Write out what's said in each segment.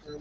Well,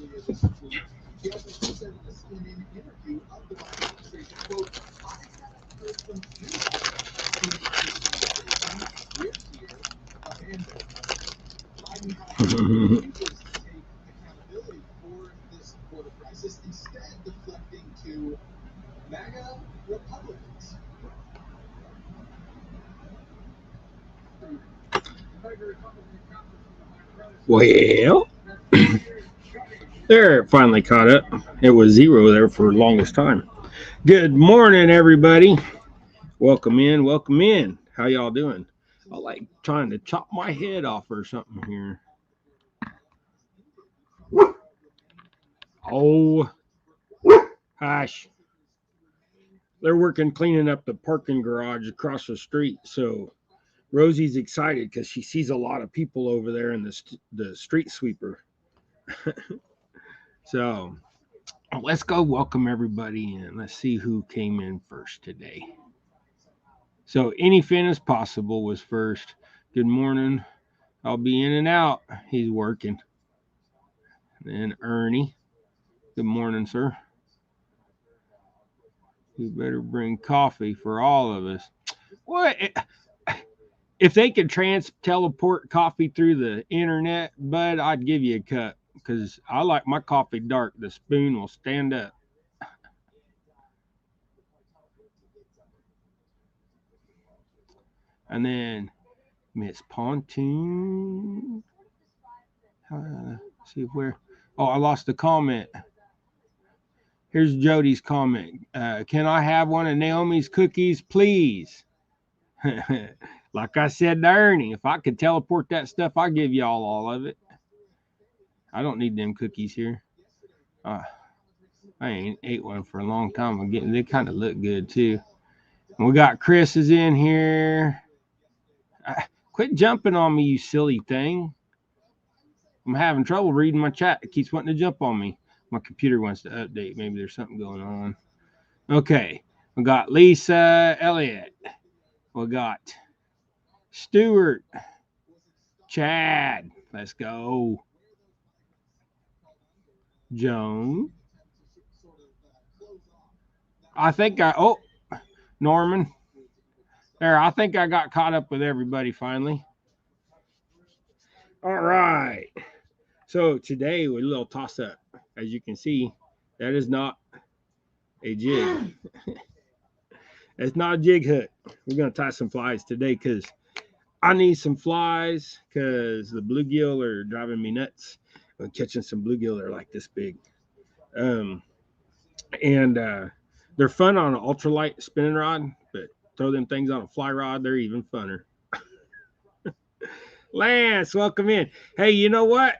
there, it finally caught up. It was zero there for the longest time. Good morning, everybody. Welcome in, welcome in. How y'all doing? I like trying to chop my head off or something here. Oh, gosh. They're working cleaning up the parking garage across the street. So Rosie's excited because she sees a lot of people over there in the street sweeper. So let's go welcome everybody in. Let's see who came in first today. So anything is possible was first. Good morning. I'll be in and out. He's working. Then Ernie. Good morning, sir. You better bring coffee for all of us. What? If they could teleport coffee through the internet, bud, I'd give you a cut because I like my coffee dark. The spoon will stand up. And then Miss Pontoon. See where. Oh, I lost the comment. Here's Jody's comment. Can I have one of Naomi's cookies, please? Like I said to Ernie, if I could teleport that stuff, I'll give y'all all of it. I don't need them cookies here. I ain't ate one for a long time. They kind of look good too. And we got Chris is in here. Quit jumping on me, you silly thing. I'm having trouble reading my chat. It keeps wanting to jump on me. My computer wants to update. Maybe there's something going on. Okay. We got Lisa Elliott. We got Stuart. Chad. Let's go. Joan. Norman. There, I think I got caught up with everybody finally. All right. So today we're a little toss up. As you can see, that is not a jig. It's not a jig hook. We're going to tie some flies today because I need some flies because the bluegill are driving me nuts. I'm catching some bluegill that are like this big. And they're fun on an ultralight spinning rod, but throw them things on a fly rod, they're even funner. Lance, welcome in. Hey, you know what?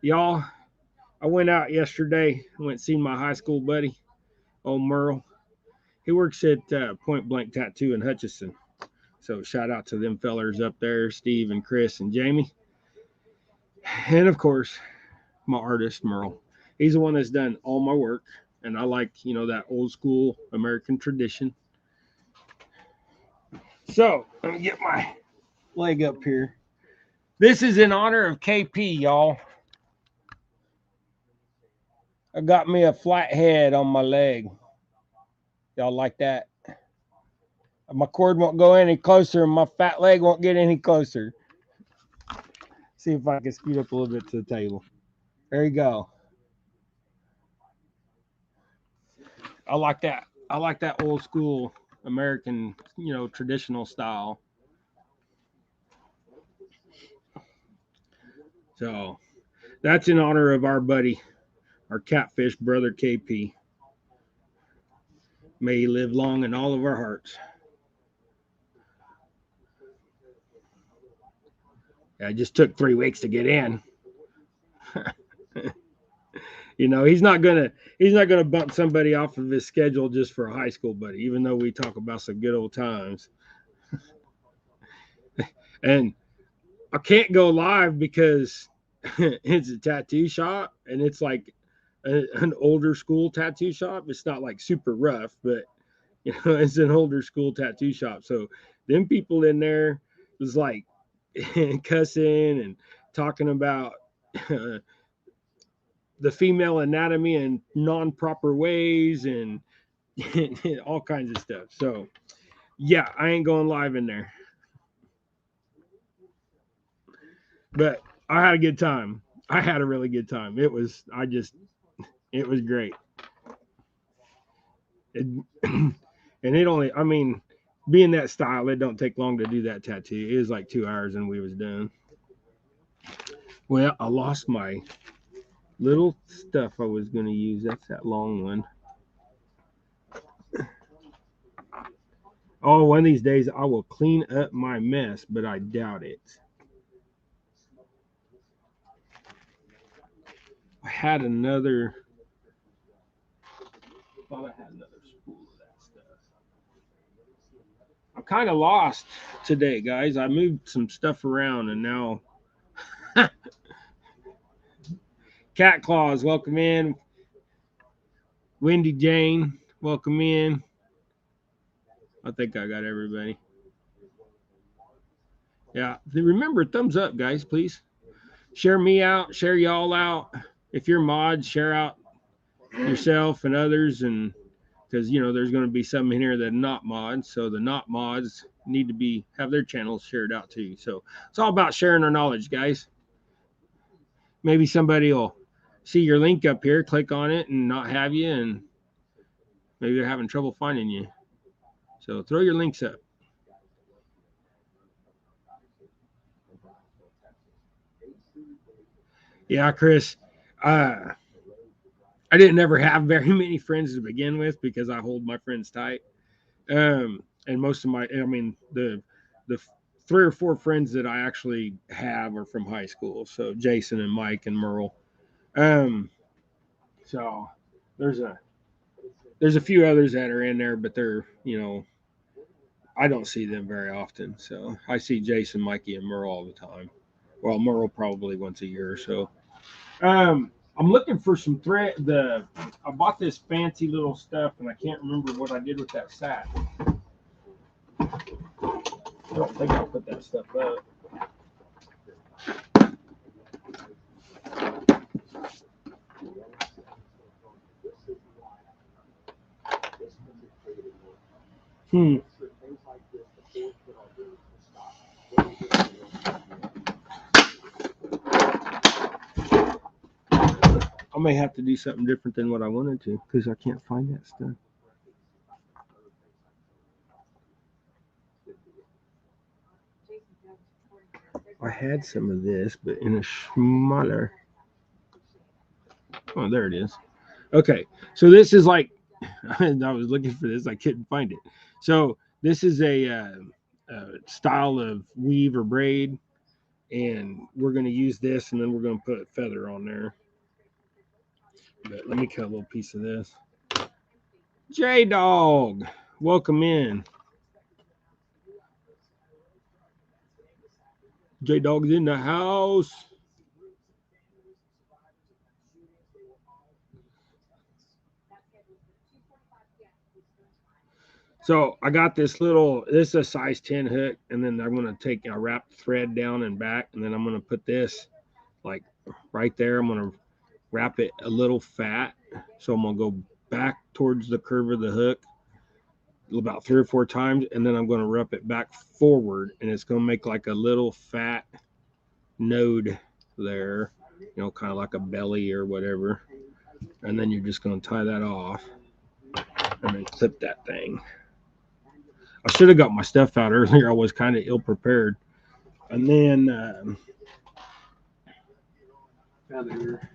Y'all, I went out yesterday. I went and seen my high school buddy, old Merle. He works at Point Blank Tattoo in Hutchinson. So shout out to them fellers up there, Steve and Chris and Jamie. And of course, my artist, Merle. He's the one that's done all my work. And I like, that old school American tradition. So let me get my leg up here. This is in honor of KP, y'all. I got me a flat head on my leg. Y'all like that? My cord won't go any closer and my fat leg won't get any closer. See if I can scoot up a little bit to the table. There you go. I like that. I like that old school American, traditional style. So that's in honor of our buddy, our catfish brother KP. May he live long in all of our hearts. It just took 3 weeks to get in. He's not gonna bump somebody off of his schedule just for a high school buddy, even though we talk about some good old times. And I can't go live because it's a tattoo shop and it's like an older school tattoo shop. It's not like super rough, but it's an older school tattoo shop. So them people in there was like cussing and talking about the female anatomy in non-proper ways and all kinds of stuff. So yeah, I ain't going live in there. But I had a good time. I had a really good time. It was great. And it only, I mean, being that style, it don't take long to do that tattoo. It was like 2 hours and we was done. Well, I lost my little stuff I was going to use. That's that long one. Oh, one of these days I will clean up my mess, but I doubt it. I had another. Thought I had another spool of that stuff. I'm kind of lost today, guys. I moved some stuff around and now. Cat Claws, welcome in. Wendy Jane, welcome in. I think I got everybody. Yeah, remember, thumbs up, guys, please. Share me out, share y'all out. If you're mods, share out yourself and others, and because there's going to be some in here that are not mods, so the not mods need to have their channels shared out too. So it's all about sharing our knowledge, guys. Maybe somebody will see your link up here, click on it, and not have you, and maybe they're having trouble finding you. So throw your links up. Yeah, Chris. I didn't ever have very many friends to begin with because I hold my friends tight. And most of the 3 or 4 friends that I actually have are from high school. So Jason and Mike and Merle. So there's a few others that are in there, but they're, I don't see them very often. So I see Jason, Mikey, and Merle all the time. Well, Merle probably once a year or so. I'm looking for some thread. I bought this fancy little stuff, and I can't remember what I did with that sack. I don't think I put that stuff up. I may have to do something different than what I wanted to because I can't find that stuff. I had some of this, but in a smaller. Oh, there it is. Okay, so this is like, I was looking for this, I couldn't find it. So this is a style of weave or braid, and we're going to use this, and then we're going to put a feather on there. But let me cut a little piece of this. J-Dog, welcome in. J-Dog's in the house. So I got this is a size 10 hook, and then I'm going to wrap the thread down and back, and then I'm going to put this like right there. I'm going to wrap it a little fat. So I'm going to go back towards the curve of the hook about 3 or 4 times, and then I'm going to wrap it back forward, and it's going to make like a little fat node there, kind of like a belly or whatever. And then you're just going to tie that off and then clip that thing. I should have got my stuff out earlier. I was kind of ill prepared. And then feather.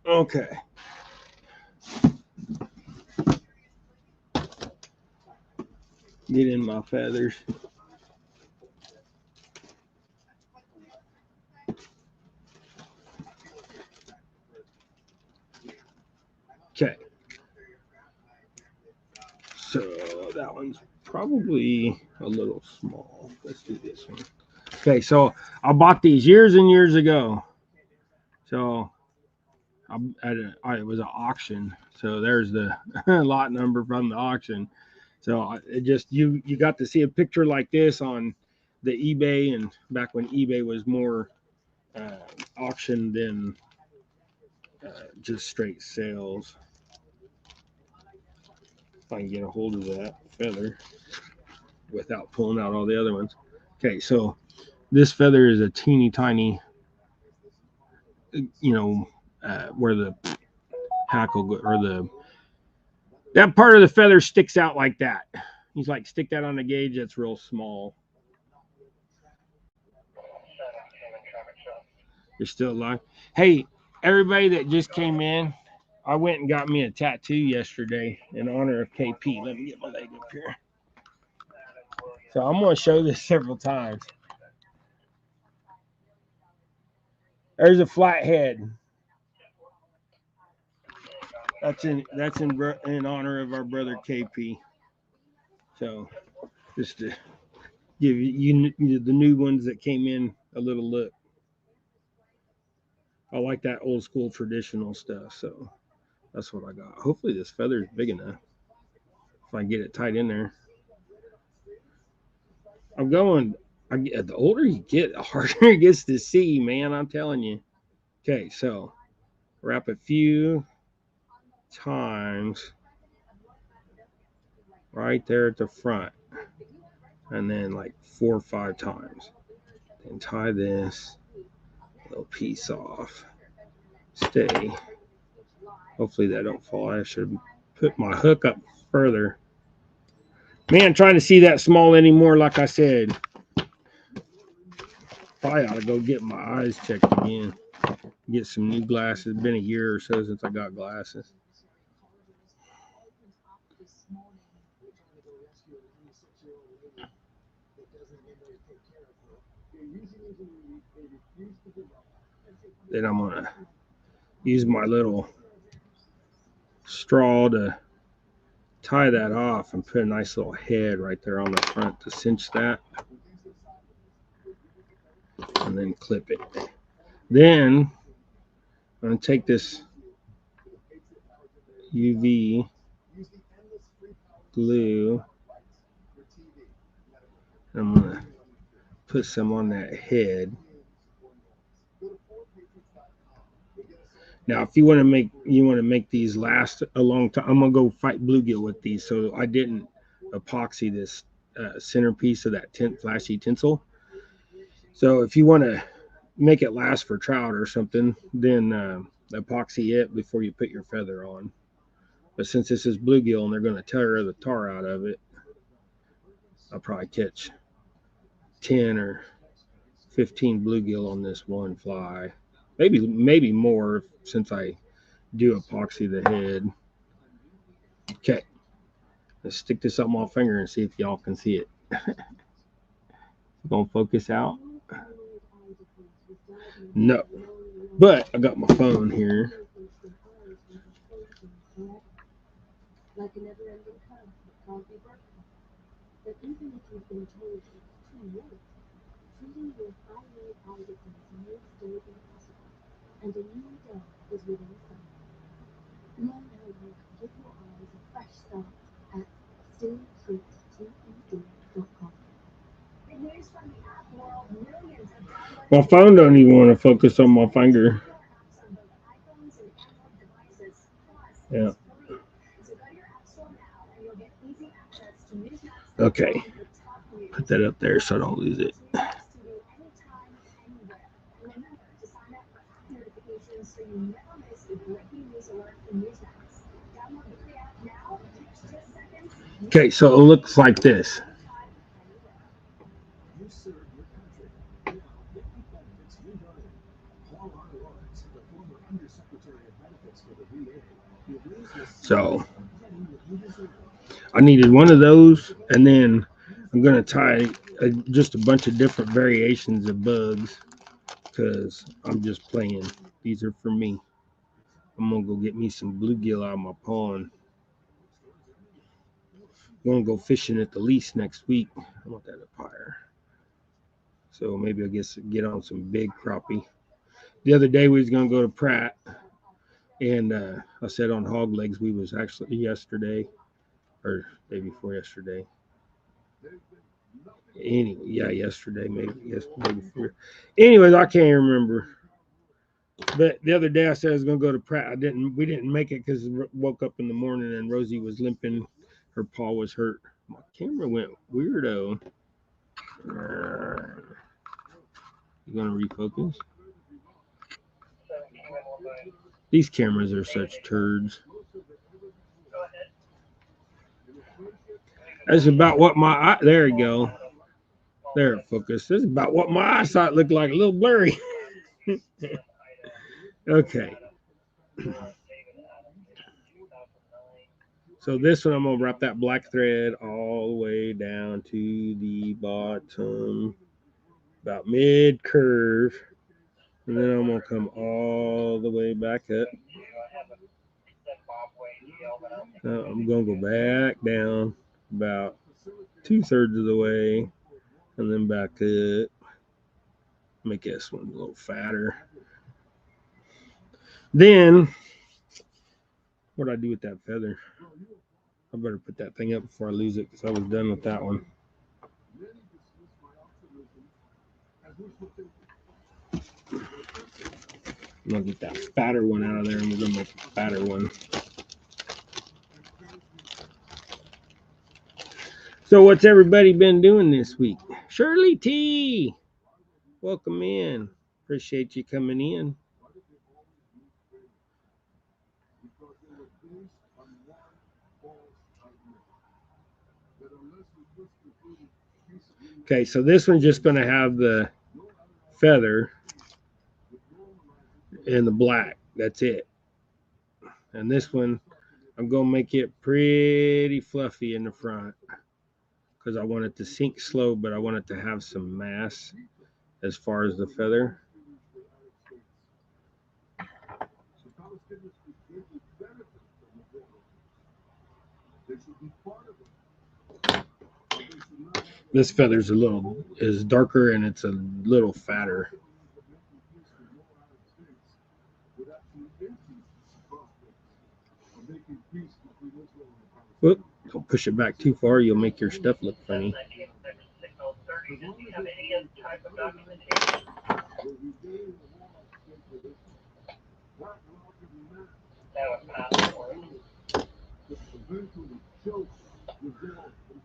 Okay. Get in my feathers. Okay. So that one's probably a little small. Let's do this one. Okay, so I bought these years and years ago. So It was an auction, so there's the lot number from the auction. So it just you got to see a picture like this on the eBay, and back when eBay was more auction than just straight sales. If I can get a hold of that feather without pulling out all the other ones. Okay, so this feather is a teeny tiny, where the hackle or that part of the feather sticks out like that. He's like, stick that on the gauge. That's real small. You're still alive. Hey, everybody that just came in, I went and got me a tattoo yesterday in honor of KP. Let me get my leg up here. So I'm going to show this several times. There's a flat head. That's in honor of our brother KP. So just to give you the new ones that came in a little look. I like that old school traditional stuff. So that's what I got. Hopefully this feather is big enough. If I can get it tight in there. I'm going. The older you get, the harder it gets to see, man. I'm telling you. Okay, so wrap a few times right there at the front, and then like 4 or 5 times. Then tie this little piece off. Stay. Hopefully that don't fall. I should put my hook up further. Man, trying to see that small anymore, like I said. Probably ought to go get my eyes checked again. Get some new glasses. It's been a year or so since I got glasses. Then I'm going to use my little straw to tie that off and put a nice little head right there on the front to cinch that. And then clip it. Then I'm going to take this UV glue. I'm going to put some on that head. Now, if you want to make these last a long time, I'm gonna go fight bluegill with these. So I didn't epoxy this centerpiece of that flashy tinsel. So if you want to make it last for trout or something, then epoxy it before you put your feather on. But since this is bluegill and they're going to tear the tar out of it, I'll probably catch 10 or 15 bluegill on this one fly. Maybe more since I do epoxy the head. Okay, let's stick this up my finger and see if y'all can see it. Gonna focus out? No, but I got my phone here. Like a never-ending hug that can't be broken. But even if you've been told it's too late, treating your thyroid eye disease may still be possible, and a new day is within sight. Learn how you can give your eyes a fresh start at staytreated.com. Good news from the app world. Millions of downloads. My phone don't even want to focus on my finger. Yeah. Okay, put that up there so I don't lose it. Okay, so it looks like this. So I needed one of those, and then I'm going to tie just a bunch of different variations of bugs because I'm just playing. These are for me. I'm going to go get me some bluegill out of my pond. I'm going to go fishing at the lease next week. I want that up higher. So maybe I guess get on some big crappie. The other day we was going to go to Pratt, And I said on hog legs, we was actually yesterday or day before yesterday. Anyway, yeah, yesterday, maybe yesterday before. Anyways, I can't remember. But the other day I said I was gonna go to Pratt. I didn't. We didn't make it because woke up in the morning and Rosie was limping. Her paw was hurt. My camera went weirdo. You gonna refocus? These cameras are such turds. That's about what my eye. There you go. There, focus. This is about what my eyesight looked like. A little blurry. Okay. So this one, I'm gonna wrap that black thread all the way down to the bottom, about mid curve, and then I'm gonna come all the way back up. I'm gonna go back down about 2/3 of the way, and then back up. Make this one a little fatter. Then, what do I do with that feather? I better put that thing up before I lose it because I was done with that one. I'm gonna get that fatter one out of there, and we're gonna make a fatter one. So, what's everybody been doing this week? Shirley T, welcome in. Appreciate you coming in. Okay, so this one's just going to have the feather and the black. That's it. And this one, I'm going to make it pretty fluffy in the front because I want it to sink slow, but I want it to have some mass as far as the feather. This feather's is darker and it's a little fatter. Whoop, don't push it back too far. You'll make your stuff look funny.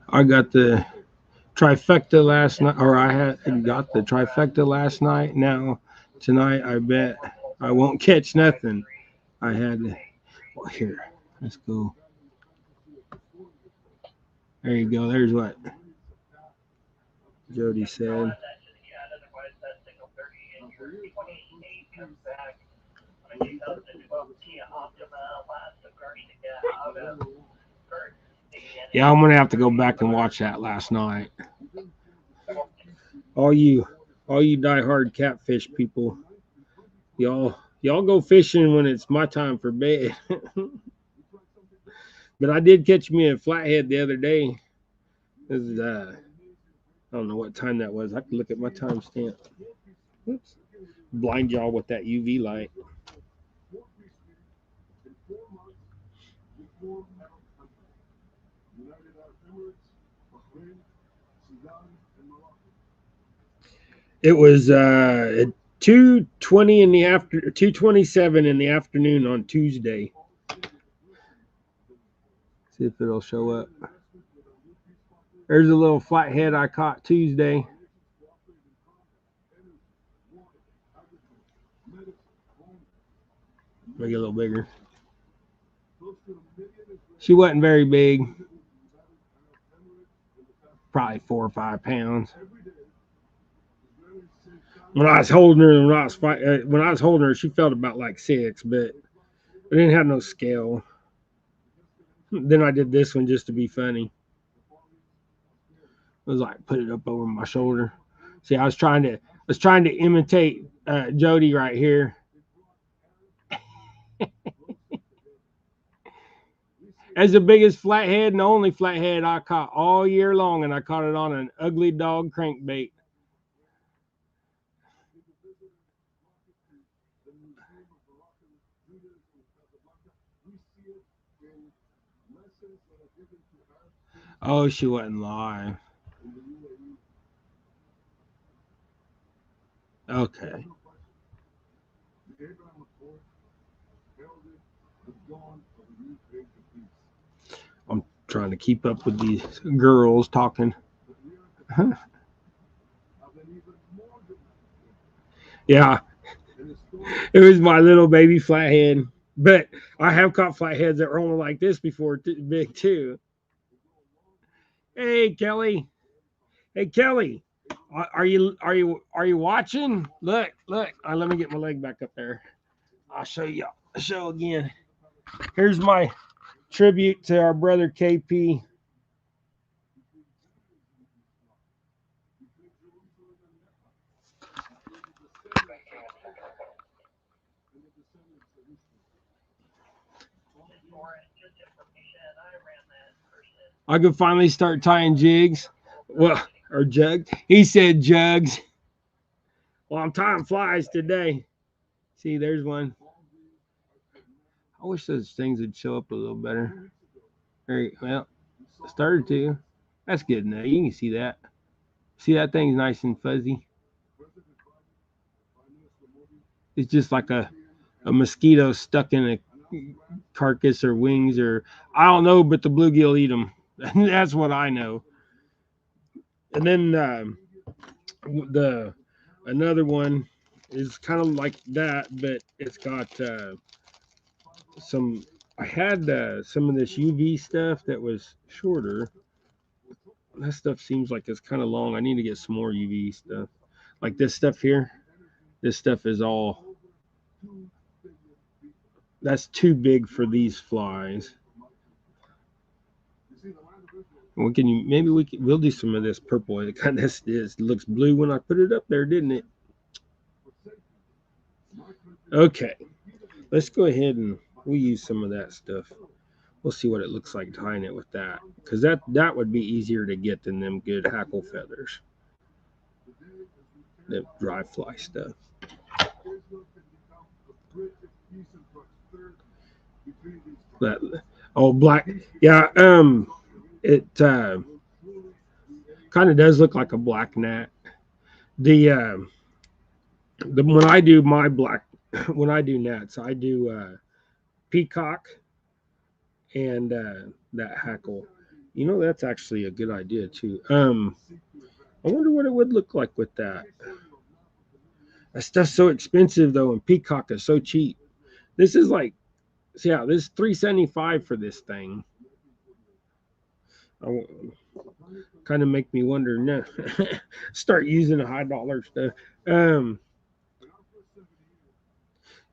I got the trifecta last night, or I had got the trifecta last night. Now, tonight, I bet I won't catch nothing. I had, well, here, let's go. There you go. There's what Jody said. Yeah, I'm gonna have to go back and watch that last night. All you diehard catfish people, y'all go fishing when it's my time for bed. But I did catch me a flathead the other day. This is I don't know what time that was. I could look at my timestamp. Oops. Blind y'all with that UV light. It was at 2:20 in the 2:27 in the afternoon on Tuesday. See if it'll show up. There's a little flathead I caught Tuesday. Make it a little bigger. She wasn't very big. Probably 4 or 5 pounds. When I was holding her, when I was holding her, she felt about like 6, but I didn't have no scale. Then I did this one just to be funny. I was like, put it up over my shoulder. See, I was trying to imitate Jody right here. That's the biggest flathead and the only flathead I caught all year long, and I caught it on an ugly dog crankbait. Oh, she wasn't live. Okay. I'm trying to keep up with these girls talking. Yeah, it was my little baby flathead. But I have caught flatheads that were only like this before, big too. Hey, Kelly. Hey, Kelly. Are you watching? Look, look. Let me get my leg back up there. I'll show you. I'll show again. Here's my tribute to our brother KP. I could finally start tying jigs. Well, or jugs. He said jugs. Well, I'm tying flies today. See, there's one. I wish those things would show up a little better. Well, started to. That's good enough. You can see that. See, that thing's nice and fuzzy. It's just like a mosquito stuck in a carcass or wings, or I don't know, but the bluegill eat them. That's what I know. And then the another one is kind of like that, but it's got some. I had some of this UV stuff that was shorter. That stuff seems like it's kind of long. I need to get some more UV stuff. Like this stuff here. This stuff is all. That's too big for these flies. We can maybe we'll do some of this purple. It kind of this looks blue when I put it up there, didn't it? Okay, let's go ahead and we'll use some of that stuff. We'll see what it looks like tying it with that, because that would be easier to get than them good hackle feathers, the dry fly stuff. That oh black, yeah. It kind of does look like a black gnat. The when I do my black, when I do gnats, I do peacock and that hackle. You know, that's actually a good idea too. I wonder what it would look like with that. That stuff's so expensive though, and peacock is so cheap. This is like, yeah, this is $3.75 for this thing. Kind of make me wonder. No, start using the high dollar stuff. Um,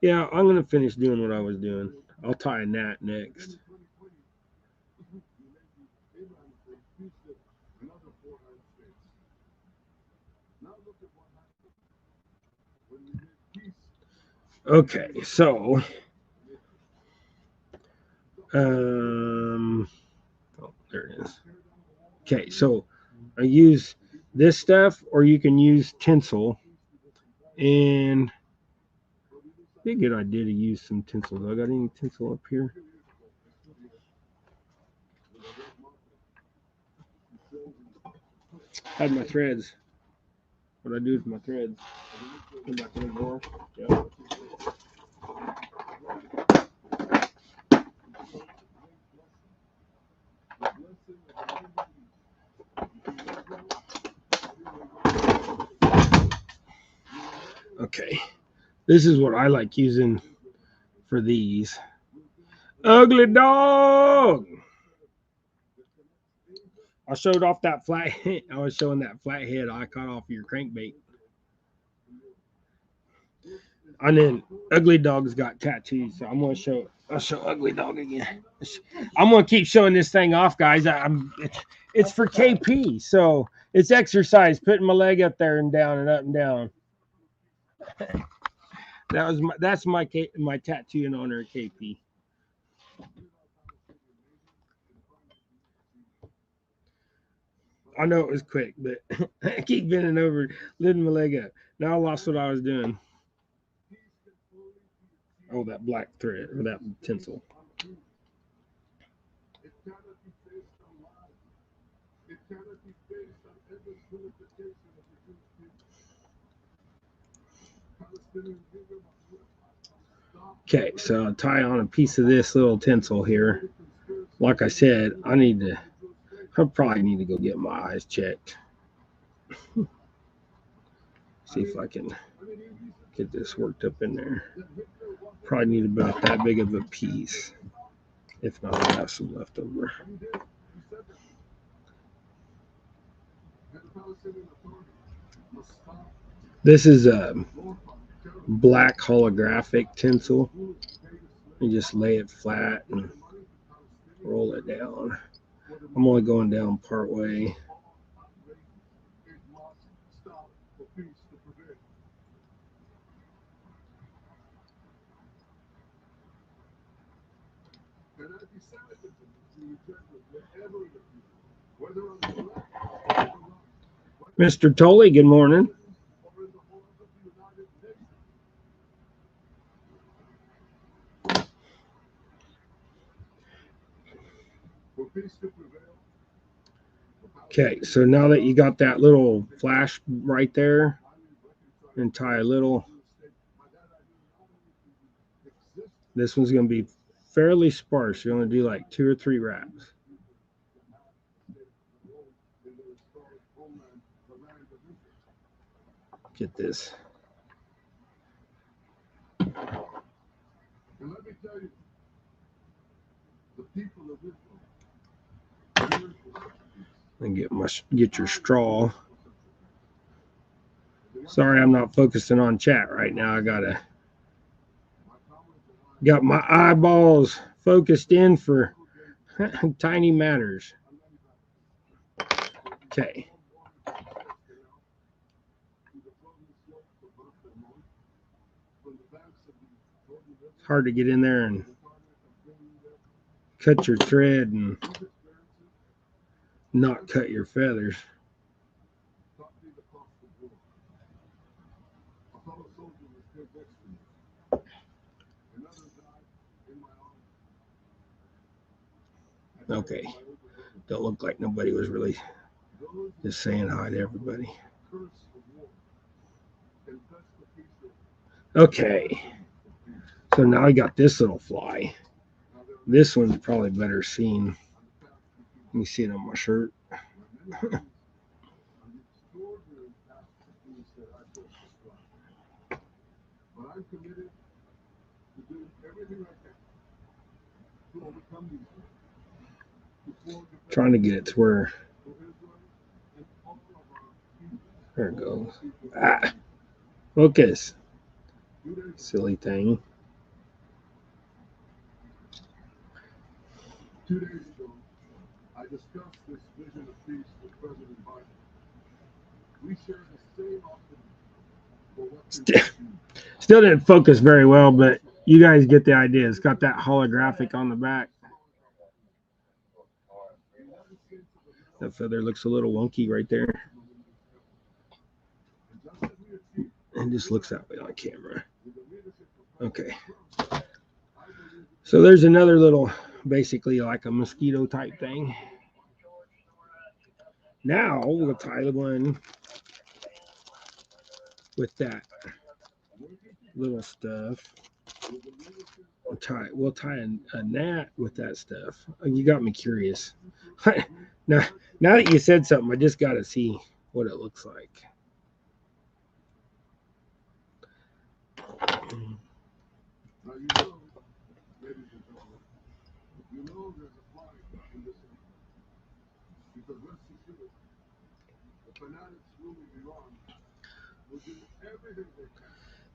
yeah, I'm gonna finish doing what I was doing. I'll tie a gnat next. Okay, so oh, there it is. Okay, so I use this stuff, or you can use tinsel, and be a good idea to use some tinsel. Do I got any tinsel up here? Had my threads. What I do with my threads? Go back in the drawer. Yeah. Okay. This is what I like using for these. Ugly dog. I showed off that flat. I was showing that flathead I caught off your crankbait. And then Ugly Dog's got tattoos, so I'm gonna show. I'll show Ugly Dog again. I'm gonna keep showing this thing off, guys. It's for KP, so it's exercise. Putting my leg up there and down and up and down. That's my tattoo in honor of KP. I know it was quick, but I keep bending over, lifting my leg up. Now I lost what I was doing. Oh, that black thread or that tinsel. Okay, so I'll tie on a piece of this little tinsel here. Like I said, I probably need to go get my eyes checked. See if I can get this worked up in there. Probably need about that big of a piece. If not, I'll have some left over. This is a black holographic tinsel. You just lay it flat and roll it down. I'm only going down part way. Mr. Tolley, good morning. Okay, so now that you got that little flash right there, and tie a little, this one's going to be fairly sparse. You're going to do like 2 or 3 wraps. Get this. And get your straw. Sorry, I'm not focusing on chat right now. I got my eyeballs focused in for tiny matters. Okay. It's hard to get in there and cut your thread and not cut your feathers. Okay. Don't look like nobody was really just saying hi to everybody. Okay. So now I got this little fly. This one's probably better seen. Let me see it on my shirt. Trying to get it to where. There it goes. Ah, focus. Silly thing. 2 days ago, I discussed this vision of peace with President Biden. We share the same optimism. Still didn't focus very well, but you guys get the idea. It's got that holographic on the back. That feather looks a little wonky right there. It just looks that way on camera. Okay. So there's another little, basically like a mosquito type thing. Now we'll tie the one with that little stuff. We'll tie a gnat with that stuff. You got me curious. now that you said something, I just got to see what it looks like.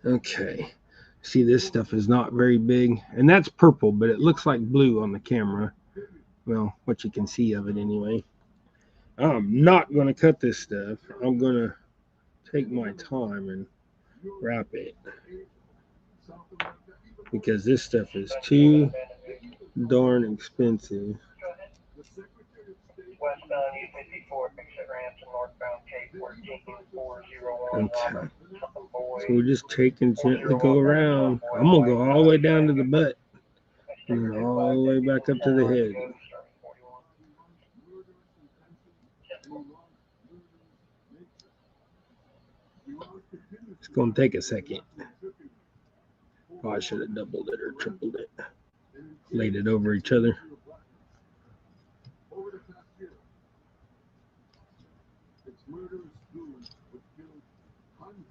Okay. See, this stuff is not very big, and that's purple, but it looks like blue on the camera. Well, what you can see of it anyway. I'm not going to cut this stuff. I'm going to take my time and wrap it, because this stuff is too darn expensive. Westbound U54, exit ramps and northbound K14401. Okay. So we're just taking gently go around. I'm going to go all the way down to the butt and then all the way back up to the head. Gonna take a second. Oh, I should have doubled it or tripled it. Laid it over each other. Over the past year, its murderous goons have killed hundreds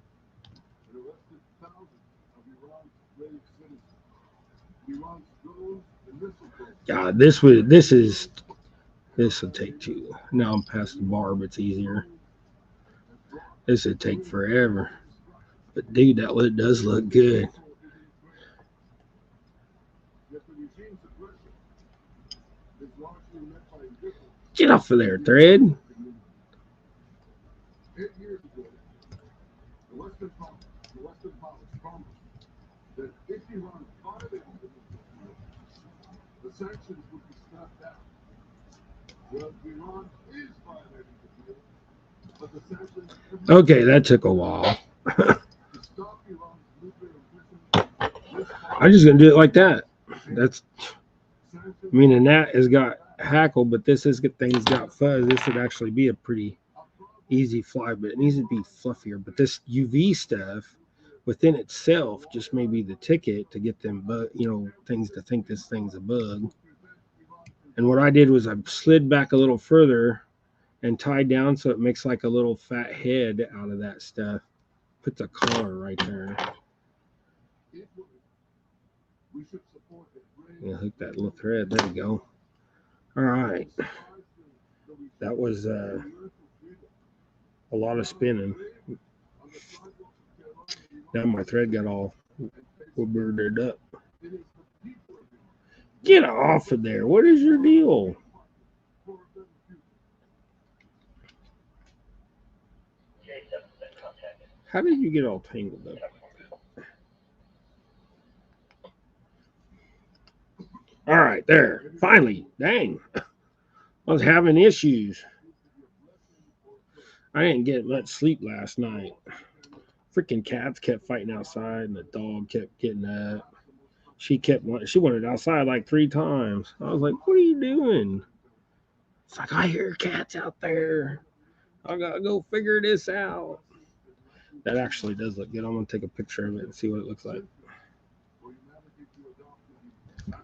and arrested thousands of Iran's brave citizens. Iran's drones and missile programs. God, this will take too. Now I'm past the bar, but it's easier. This would take forever. But dude, that does look good. Get off of there, Thread. 8 years ago, the Western powers promised that if Iran violated the sanctions would be snapped down. Well, Iran is violating the deal, but the sanctions. Okay, that took a while. To stop Iran's nuclear ambitions, I'm just gonna do it like that. That's. I mean, the gnat has got hackle, but thing's got fuzz. This would actually be a pretty easy fly, but it needs to be fluffier. But this UV stuff within itself just may be the ticket to get them, things to think this thing's a bug. And what I did was I slid back a little further and tied down so it makes like a little fat head out of that stuff. Puts a collar right there. Yeah, hook that little thread. There we go. All right. That was a lot of spinning. Now my thread got all burred up. Get off of there. What is your deal? How did you get all tangled up? All right, there. Finally. Dang. I was having issues. I didn't get much sleep last night. Freaking cats kept fighting outside, and the dog kept getting up. She wanted outside like 3 times. I was like, "What are you doing?" It's like, "I hear cats out there. I gotta go figure this out." That actually does look good. I'm gonna take a picture of it and see what it looks like.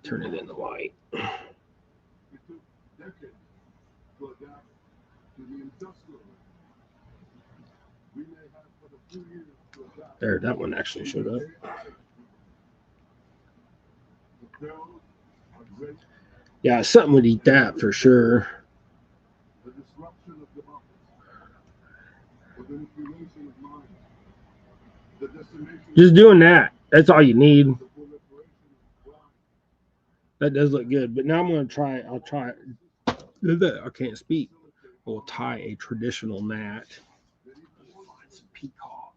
Turn it into white. There, that one actually showed up. Yeah, something would eat that for sure. Just doing that. That's all you need. That does look good. But now I'm going to try. I'll try. I can't speak. We'll tie a traditional gnat. It's a peacock.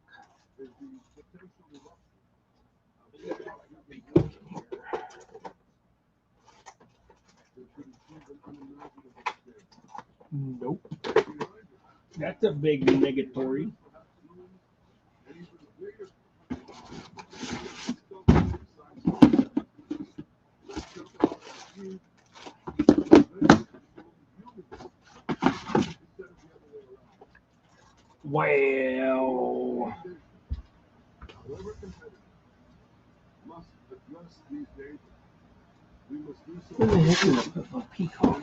Nope. That's a big negatory. Well. Where the heck did I put my peacock?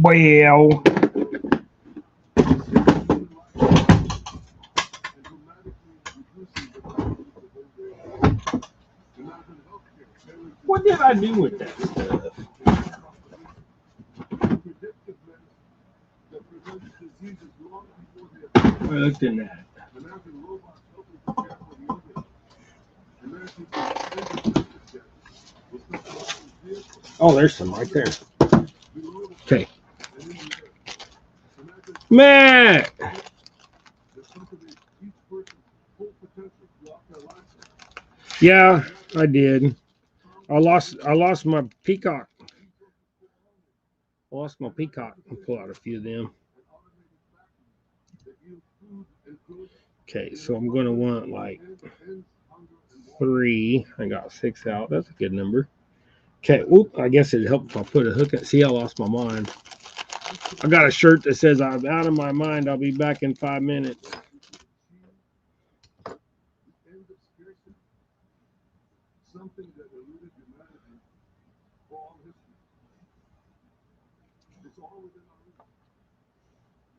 Well. What did I do with that stuff? I looked in that. Oh, there's some right there. Okay. Matt! Yeah, I did. I lost my peacock. I lost my peacock. I'll pull out a few of them. Okay, so I'm going to want like 3. I got 6 out. That's a good number. Okay, whoop, I guess it'd help if I put a hook in. See, I lost my mind. I got a shirt that says I'm out of my mind. I'll be back in 5 minutes. Something that eluded humanity for all history. It's all within our reach.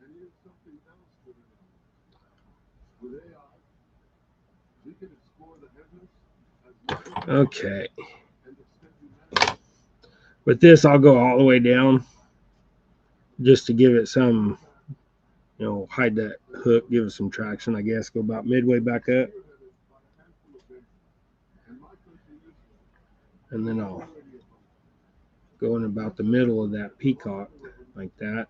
And here's something else within our reach. With AI, we can explore the heavens as Okay. and extend humanity. With this, I'll go all the way down just to give it some, hide that hook, give it some traction, I guess. Go about midway back up. And then I'll go in about the middle of that peacock like that.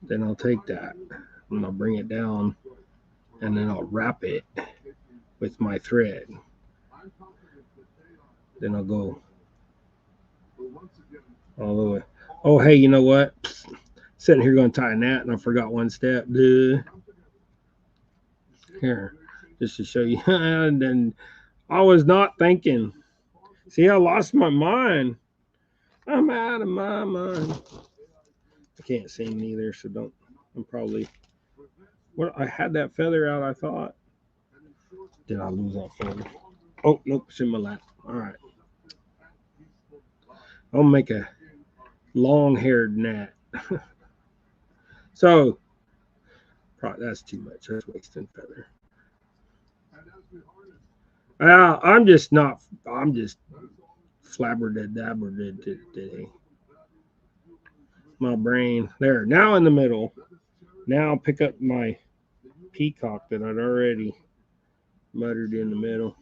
Then I'll take that and I'll bring it down and then I'll wrap it with my thread. Then I'll go all the way. Oh, hey, you know what? Sitting here going to tie a knot and I forgot one step. Duh. Here, just to show you. And then I was not thinking. See, I lost my mind. I'm out of my mind. I can't sing neither, so don't. I'm probably. What I had that feather out, I thought. Did I lose that feather? Oh, nope, it's in my lap. All right. I'll make a long-haired gnat. So, probably that's too much. That's wasting feather. I'm just not. I'm just flabbergasted today. My brain there. Now in the middle. Now I'll pick up my peacock that I'd already muttered in the middle.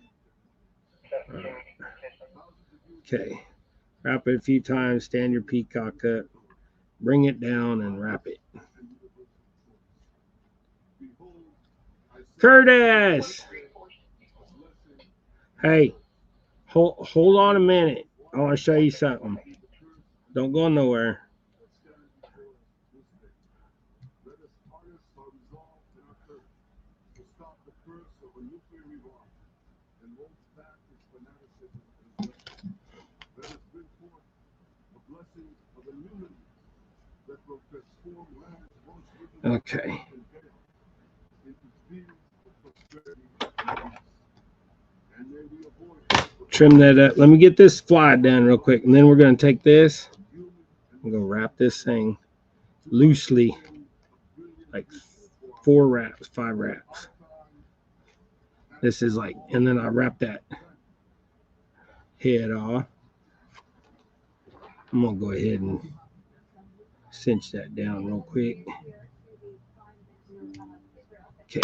Okay. Wrap it a few times. Stand your peacock up. Bring it down and wrap it. Curtis! Hey, hold on a minute. I want to show you something. Don't go nowhere. Okay. Trim that up. Let me get this fly done real quick, and then we're going to take this. I'm going to wrap this thing loosely, like 4 wraps, 5 wraps. This is like, and then I wrap that head off. I'm going to go ahead and cinch that down real quick. Okay.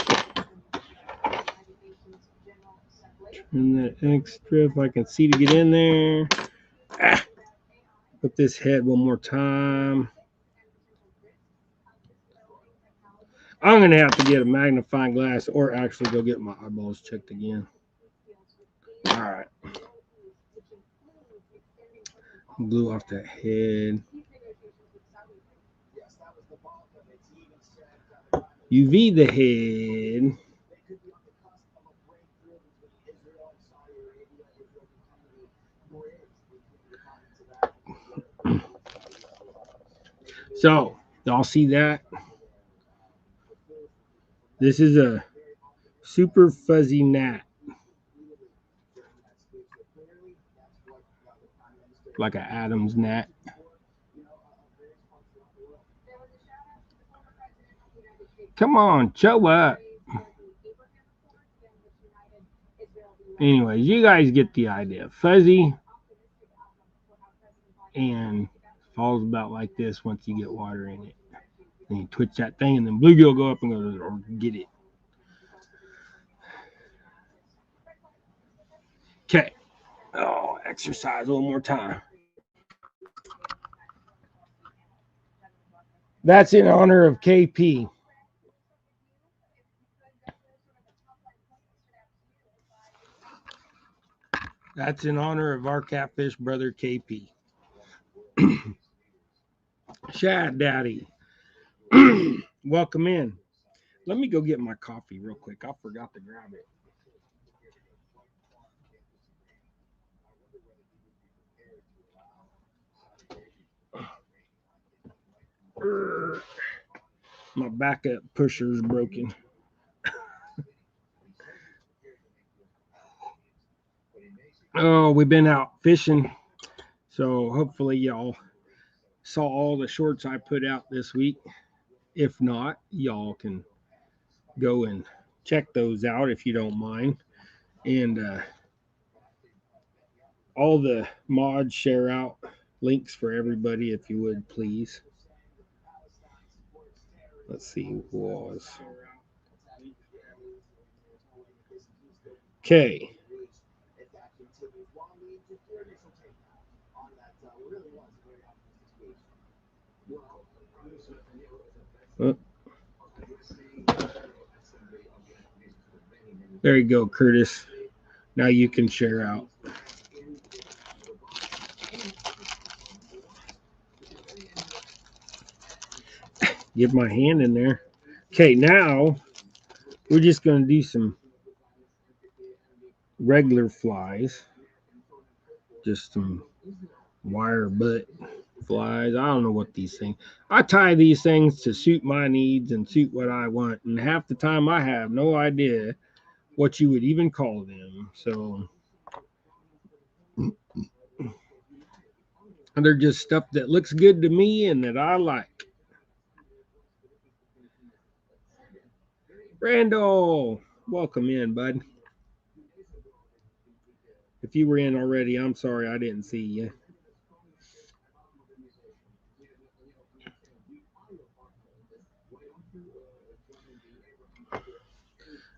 Trim that extra if I can see to get in there. Put this head one more time. I'm going to have to get a magnifying glass or actually go get my eyeballs checked again. All right. Glue off that head. UV the head. So, y'all see that? This is a super fuzzy gnat. Like an Adam's gnat. Come on, show up. Anyways, you guys get the idea. Fuzzy and falls about like this once you get water in it. And you twitch that thing, and then bluegill will go up and go or get it. Okay. Oh, exercise a little more time. That's in honor of KP. That's in honor of our catfish brother KP. Shad Daddy. Welcome in. Let me go get my coffee real quick. I forgot to grab it. My backup pusher is broken. Oh, we've been out fishing. So hopefully y'all saw all the shorts I put out this week. If not, y'all can go and check those out if you don't mind. And all the mods share out links for everybody if you would please. Let's see who was. Okay. There you go, Curtis. Now you can share out. Get my hand in there. Okay, now we're just going to do some regular flies. Just some wire butt flies. I don't know what these things. I tie these things to suit my needs and suit what I want. And half the time I have no idea what you would even call them. So they're just stuff that looks good to me and that I like. Randall, welcome in, bud. If you were in already, I'm sorry I didn't see you.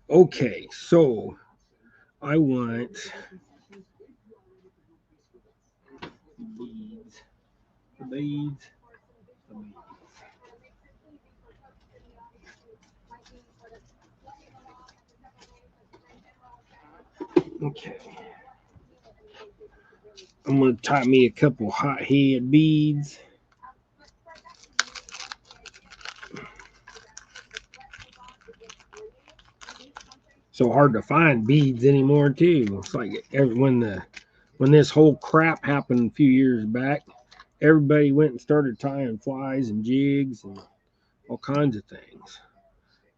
Okay, so I want beads. Beads. Okay. I'm going to tie me a couple hot head beads. So hard to find beads anymore too. It's like when this whole crap happened a few years back, everybody went and started tying flies and jigs and all kinds of things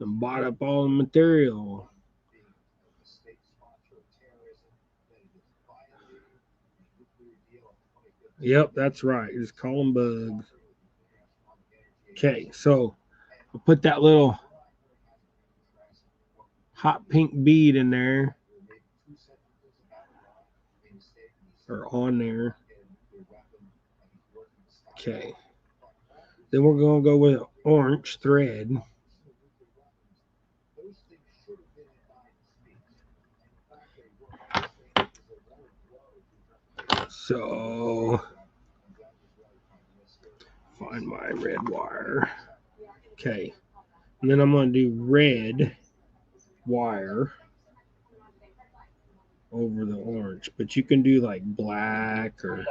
and bought up all the material. Yep, that's right. Just call them bugs. Okay, so I'll put that little hot pink bead in there or on there. Okay. Then we're going to go with orange thread. So find my red wire. Okay. And then I'm going to do red wire over the orange. But you can do like black or if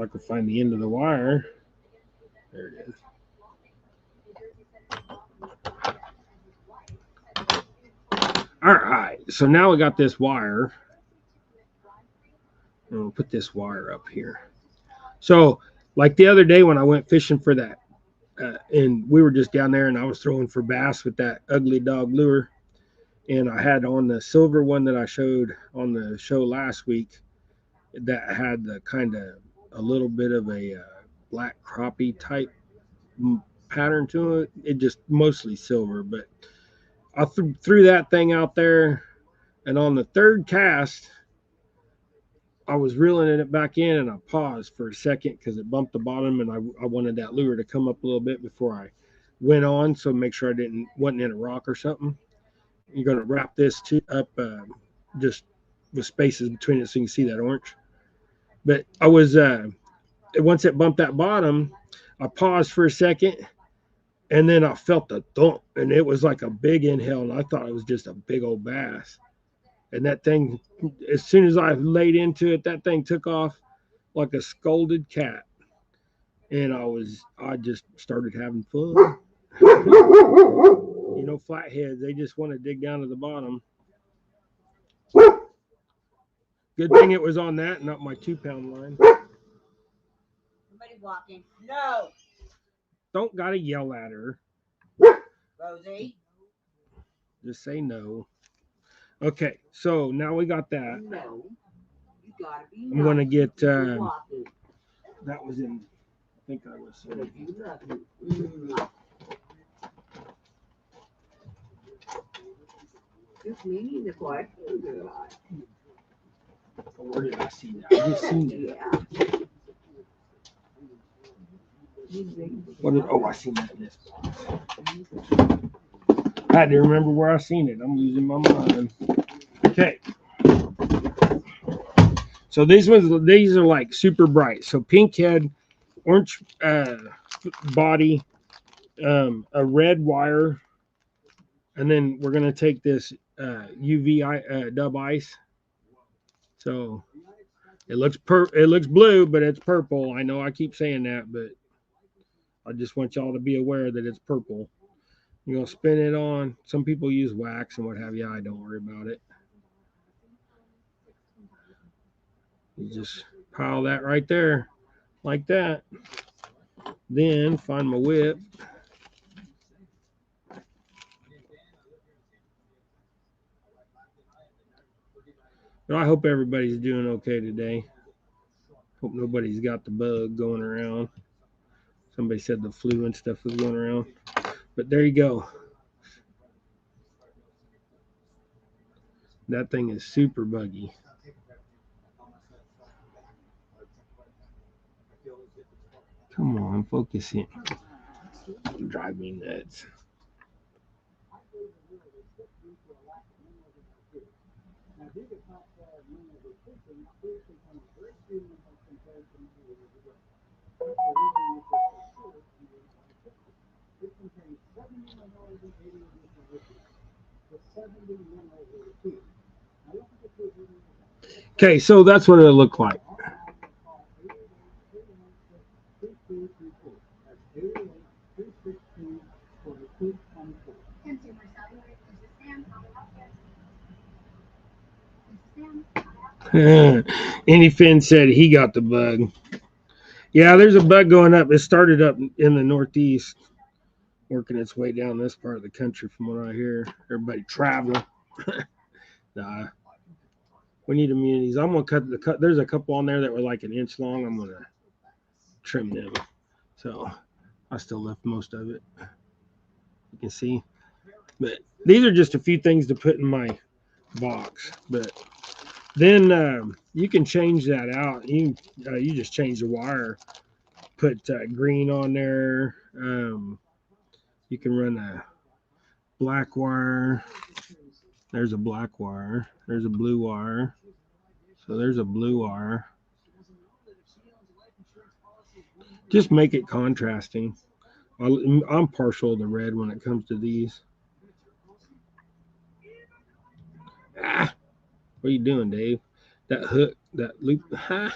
I can find the end of the wire. There it is. All right. So now we got this wire. And we'll put this wire up here. So like the other day when I went fishing for that, and we were just down there and I was throwing for bass with that ugly dog lure. And I had on the silver one that I showed on the show last week that had the kind of a little bit of a black crappie type pattern to it. It just mostly silver, but I threw that thing out there, and on the third cast, I was reeling it back in, and I paused for a second because it bumped the bottom, and I wanted that lure to come up a little bit before I went on, so make sure I wasn't in a rock or something. You're going to wrap this up just with spaces between it so you can see that orange. But I was once it bumped that bottom, I paused for a second, and then I felt the thump, and it was like a big inhale, and I thought it was just a big old bass. And that thing, as soon as I laid into it, that thing took off like a scolded cat. And I just started having fun. You know, flatheads, they just want to dig down to the bottom. Good thing it was on that, not my 2-pound line. Somebody walking. No, Don't gotta yell at her. Rosie. Just say no. Okay, so now we got that. No, you gotta be. I'm gonna get. Walking. That was in. I think I was. You love me. Just meaning the question, girl. Where did I see that? I just seen it. Yeah. What did, oh, I seen that in this box. I had to remember where I seen it. I'm losing my mind. Okay. So these are like super bright. So pink head, orange body, a red wire, and then we're gonna take this UV dub ice. So it looks blue, but it's purple. I know I keep saying that, but I just want y'all to be aware that it's purple. You're gonna spin it on. Some people use wax and what have you. I don't worry about it. You just pile that right there, like that. Then find my whip. But I hope everybody's doing okay today. Hope nobody's got the bug going around. Somebody said the flu and stuff was going around. But there you go. That thing is super buggy. Come on, focus in. Drive me nuts. Okay, so that's what it'll look like. Any Finn said he got the bug. Yeah, there's a bug going up. It started up in the Northeast, working its way down this part of the country from what I hear. Everybody traveling. Nah, we need immunities. I'm gonna cut. There's a couple on there that were like an inch long. I'm gonna trim them. So I still left most of it. You can see, but these are just a few things to put in my box. But then you can change that out. You just change the wire. Put green on there. You can run a black wire. There's a black wire. There's a blue wire. So there's a blue wire. Just make it contrasting. I'm partial to red when it comes to these. Ah, what are you doing, Dave? That hook, that loop. Ha.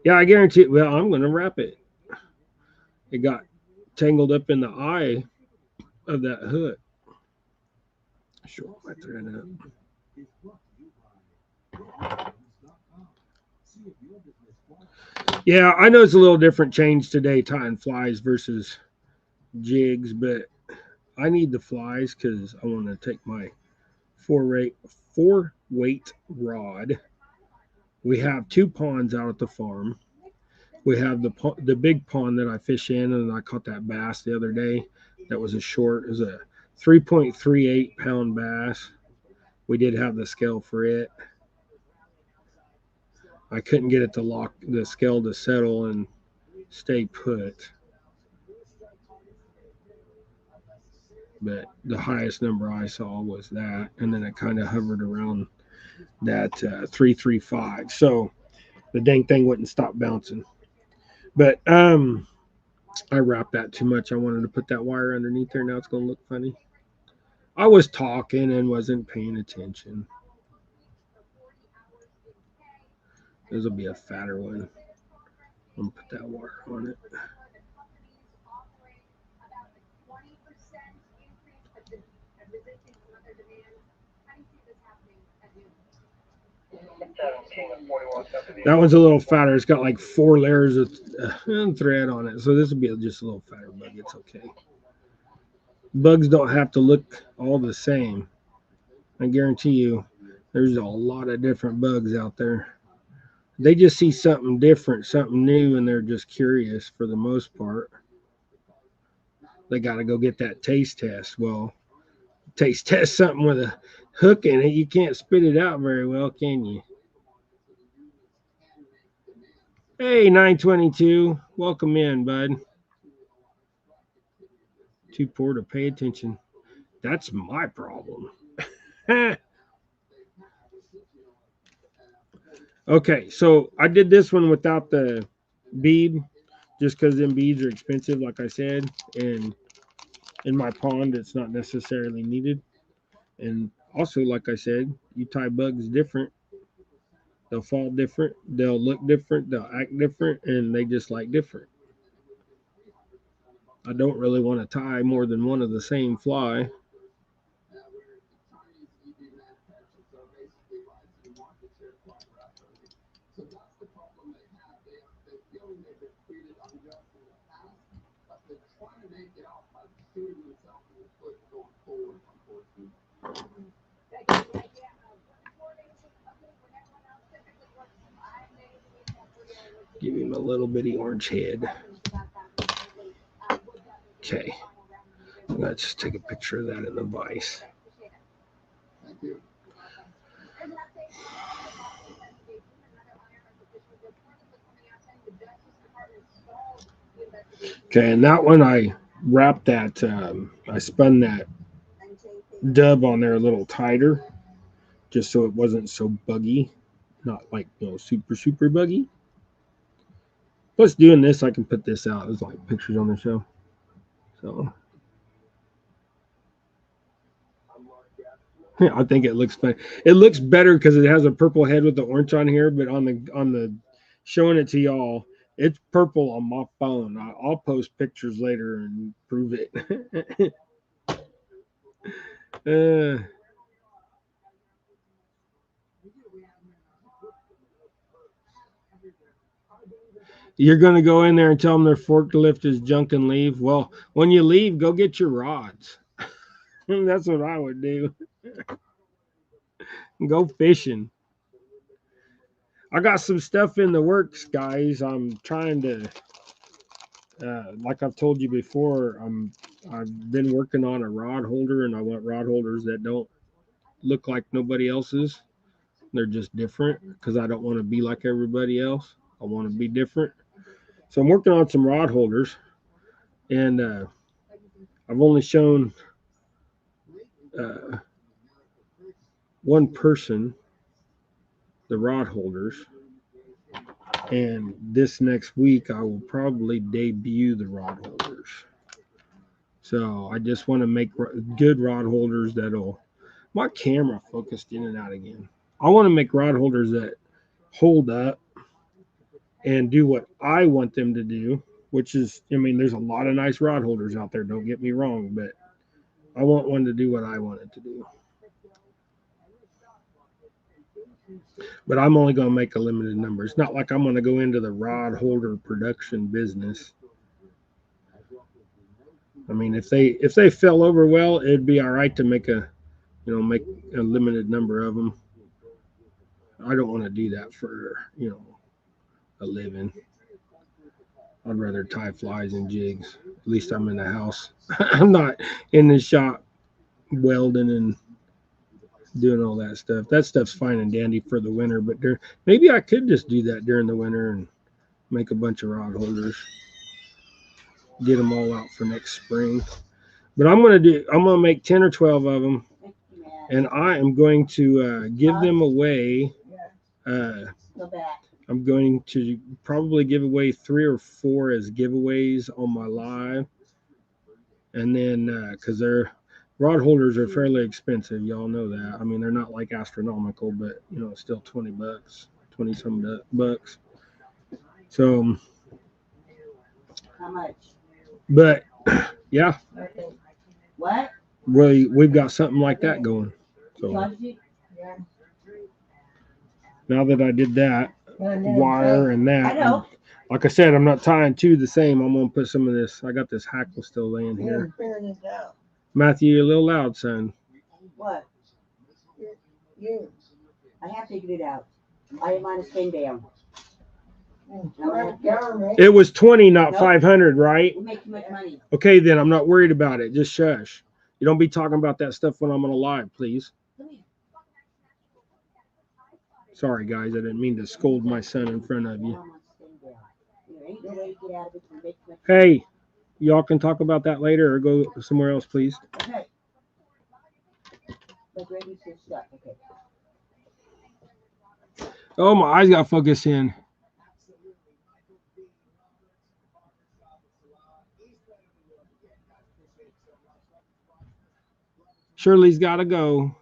Yeah, I guarantee it. Well, I'm going to wrap it. It got tangled up in the eye of that hook. Short my thread up. Yeah, I know it's a little different change today tying flies versus jigs, but I need the flies because I want to take my four weight rod. We have 2 ponds out at the farm. We have the big pond that I fish in, and I caught that bass the other day. That was it was a 3.38 pound bass. We did have the scale for it. I couldn't get it to lock the scale to settle and stay put. But the highest number I saw was that, and then it kind of hovered around that 335. So the dang thing wouldn't stop bouncing. But I wrapped that too much. I wanted to put that wire underneath there. Now it's going to look funny. I was talking and wasn't paying attention. This will be a fatter one. I'm going to put that wire on it. That one's a little fatter. It's got like 4 layers of thread on it. So this will be just a little fatter bug. It's okay. Bugs don't have to look all the same. I guarantee you there's a lot of different bugs out there. They just see something different, something new, and they're just curious for the most part. They got to go get that taste test. Well, taste test something with a hook in it. You can't spit it out very well, can you? Hey, 922. Welcome in, bud. Too poor to pay attention. That's my problem. Okay, so I did this one without the bead just because them beads are expensive, like I said. And in my pond, it's not necessarily needed. And also, like I said, you tie bugs different. They'll fall different. They'll look different. They'll act different. And they just like different. I don't really want to tie more than one of the same fly. Give him a little bitty orange head. Okay. Let's take a picture of that in the vise. Okay, and that one I wrapped that, I spun that dub on there a little tighter, just so it wasn't so buggy, not like super buggy. Plus, doing this, I can put this out. There's like pictures on the show, so yeah, I think it looks fun. It looks better because it has a purple head with the orange on here, but on the showing it to y'all, it's purple on my phone. I'll post pictures later and prove it. You're going to go in there and tell them their forklift is junk and leave. Well, when you leave, go get your rods. That's what I would do. Go fishing. I got some stuff in the works, guys. I'm trying to, like I've told you before, I've been working on a rod holder, and I want rod holders that don't look like nobody else's. They're just different because I don't want to be like everybody else. I want to be different. So I'm working on some rod holders, and I've only shown one person the rod holders, and this next week I will probably debut the rod holders. So I just want to make good rod holders that'll, my camera focused in and out again. I want to make rod holders that hold up and do what I want them to do, which is, I mean, there's a lot of nice rod holders out there, don't get me wrong, but I want one to do what I want it to do. But I'm only going to make a limited number. It's not like I'm going to go into the rod holder production business. I mean, if they fell over well, it'd be all right to make a limited number of them. I don't want to do that for, a living. I'd rather tie flies and jigs. At least I'm in the house. I'm not in the shop welding and doing all that stuff. That stuff's fine and dandy for the winter, but maybe I could just do that during the winter and make a bunch of rod holders. Get them all out for next spring. But I'm gonna make 10 or 12 of them, and I am going to give them away. I'm going to probably give away 3 or 4 as giveaways on my live, and then because they're rod holders are fairly expensive, y'all know that. I mean, they're not like astronomical, but still $20, 20 some bucks. So How much? But yeah. What? we've got something like that going. So now that I did that wire and that, like I said, I'm not tying two the same. I'm gonna put some of this. I got this hackle still laying here. Matthew, you're a little loud, son. What? You. I have figured it out. I am on a spin down. It was 20, not 500, right? We make too much money. Okay, then I'm not worried about it. Just shush. You don't be talking about that stuff when I'm on a live, please. Sorry, guys. I didn't mean to scold my son in front of you. Hey, y'all can talk about that later or go somewhere else, please. Okay. Oh, my eyes got focus in. Shirley's got to go.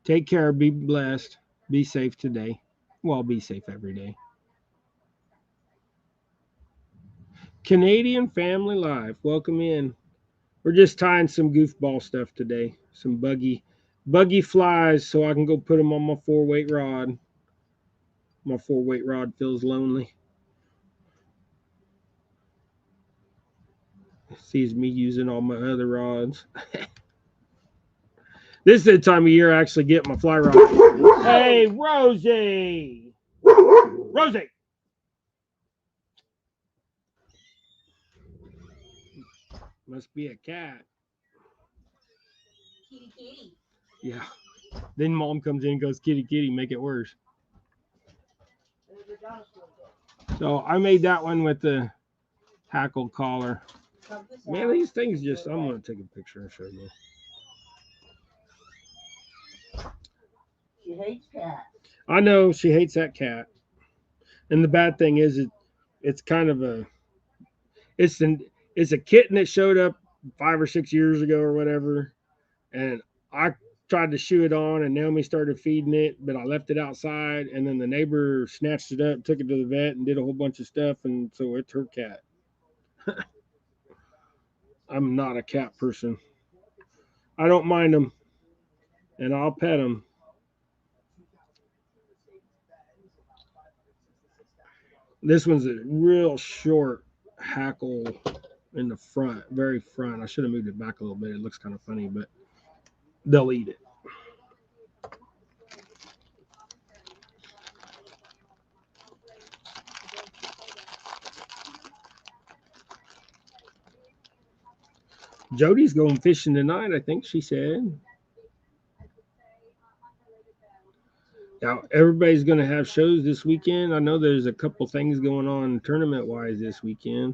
Take care. Be blessed. Be safe today. Well, be safe every day. Canadian Family Life. Welcome in. We're just tying some goofball stuff today. Some buggy flies so I can go put them on my 4-weight rod. My 4-weight rod feels lonely. Sees me using all my other rods. This is the time of year I actually get my fly rod. Hey, Rosie! Rosie! Must be a cat. Kitty, kitty. Yeah. Then mom comes in and goes, kitty, kitty, make it worse. So I made that one with the hackle collar. Man, these things just, I'm going to take a picture and show you. She hates cats. I know she hates that cat. And the bad thing is it's kind of a, it's a kitten that showed up 5 or 6 years ago or whatever. And I tried to shoo it on and Naomi started feeding it, but I left it outside and then the neighbor snatched it up, took it to the vet and did a whole bunch of stuff. And so it's her cat. I'm not a cat person. I don't mind them and I'll pet them. This one's a real short hackle in the front, very front. I should have moved it back a little bit. It looks kind of funny, but they'll eat it. Jody's going fishing tonight, I think she said. Now, everybody's going to have shows this weekend. I know there's a couple things going on tournament-wise this weekend.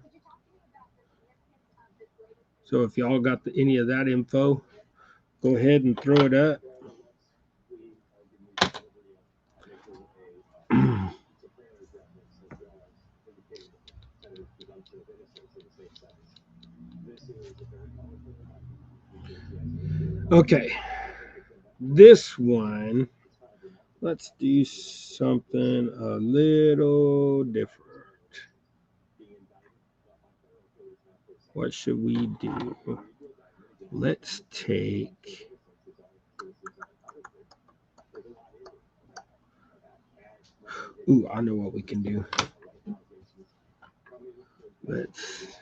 So if y'all got any of that info, go ahead and throw it up. Okay. This one, let's do something a little different. What should we do? Let's take... Ooh, I know what we can do. Let's...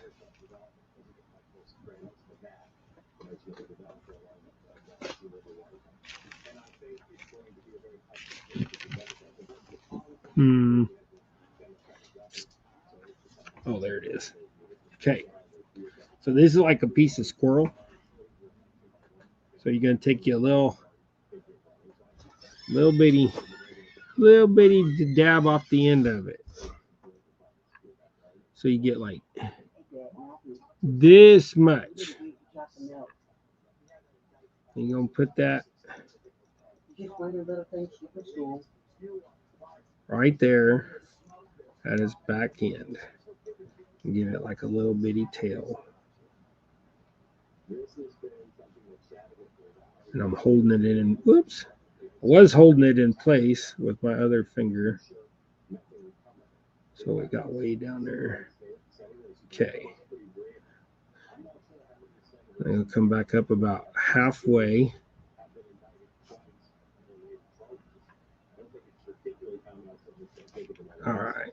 Oh, there it is. Okay. So this is like a piece of squirrel. So you're going to take you a little bitty dab off the end of it. So you get like this much. And you're going to put that right there at his back end. And give it like a little bitty tail. And I'm holding it in, whoops. I was holding it in place with my other finger. So it got way down there. Okay. It'll come back up about halfway. All right.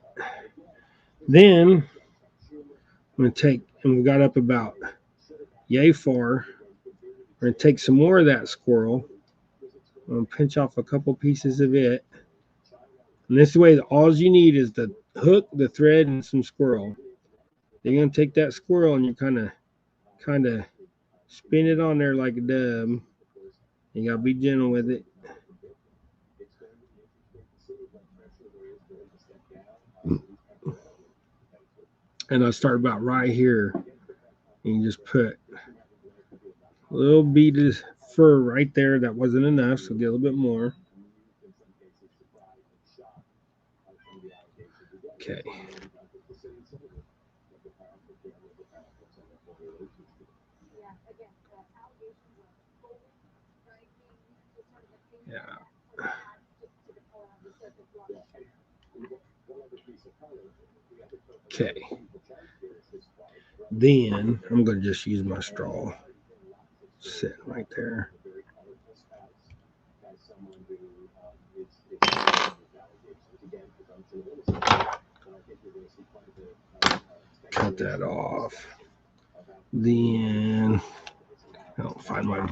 Then I'm going to take, and we got up about yay far. We're going to take some more of that squirrel. I'm going to pinch off a couple pieces of it. And this way, all you need is the hook, the thread, and some squirrel. Then you're going to take that squirrel and you kind of spin it on there like a dub. You got to be gentle with it. And I'll start about right here. And you just put a little bead of fur right there. That wasn't enough, so get a little bit more. Okay. Yeah. Okay. Then I'm going to just use my straw. Sit right there. Cut that off. Then I'll find my,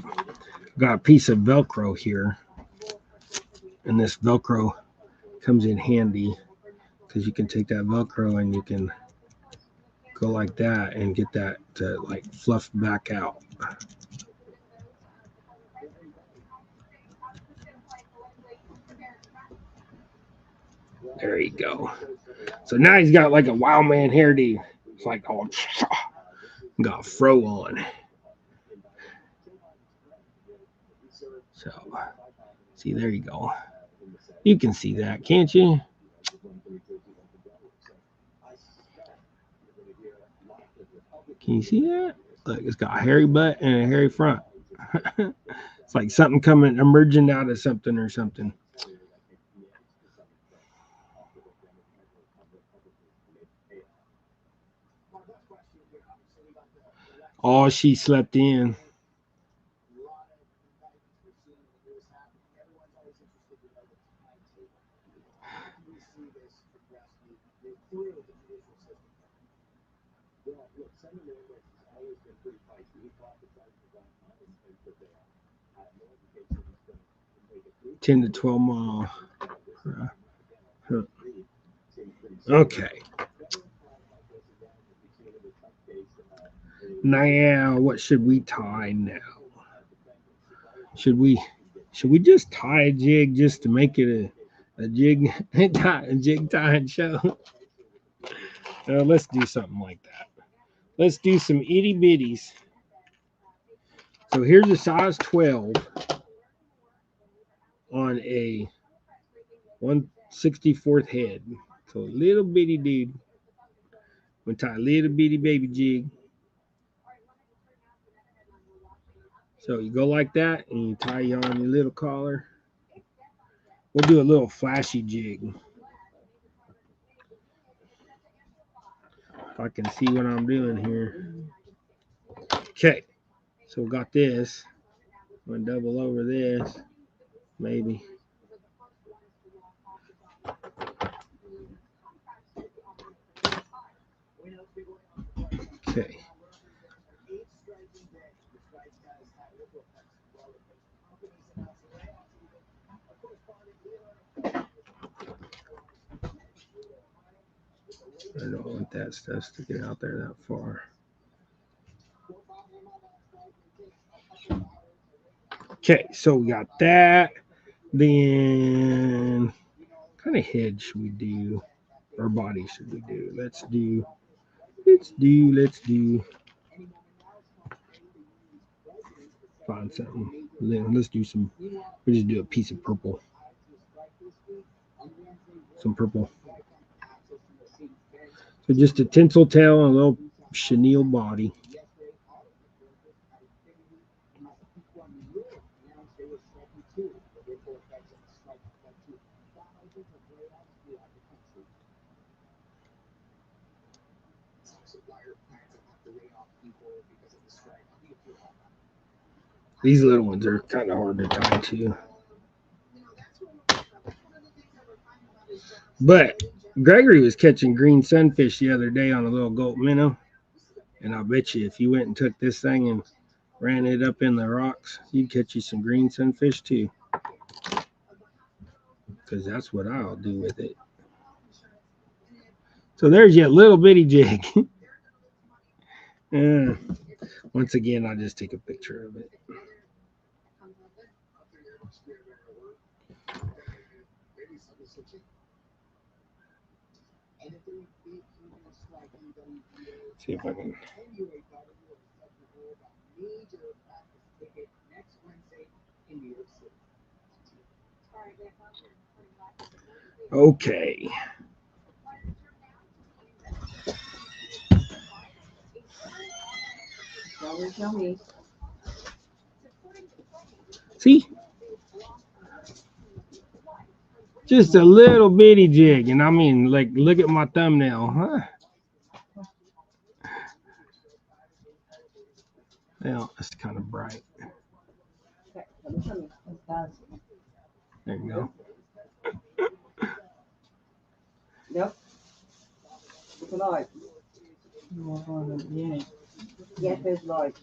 got a piece of Velcro here. And this Velcro comes in handy because you can take that Velcro and you can go like that and get that to like fluff back out. There you go. So now he's got like a wild man hairdo. It's like, oh, got a fro on. So, see, there you go. You can see that, can't you? Can you see that? Look, it's got a hairy butt and a hairy front. It's like something coming, emerging out of something or something. Oh, she slept in. $10 to $12 Okay. Now, what should we tie now? Should we just tie a jig just to make it a jig a jig tying show? Let's do something like that. Let's do some itty bitties. So here's a size 12 on a 1/64 head. So a little bitty dude. I'm gonna tie a little bitty baby jig. So you go like that and you tie on your little collar. We'll do a little flashy jig. If I can see what I'm doing here. Okay. So we got this. I'm gonna double over this. Maybe. Okay. I don't want that stuff sticking out there that far. Okay, so we got that. Then, what kind of head should we do? Or body should we do? Let's do. Find something. Let's do some. We just do a piece of purple. Some purple. So just a tinsel tail and a little chenille body. These little ones are kind of hard to tie too. But Gregory was catching green sunfish the other day on a little gulp minnow. And I'll bet you if you went and took this thing and ran it up in the rocks, you'd catch you some green sunfish too. Because that's what I'll do with it. So there's your little bitty jig. Once again, I'll just take a picture of it. See if I can. Okay. Show me. See? Just a little bitty jig. And I mean, like, look at my thumbnail, huh? Well, it's kind of bright. Okay, show me. There you go. Nope. It's a large. Yes, it's large.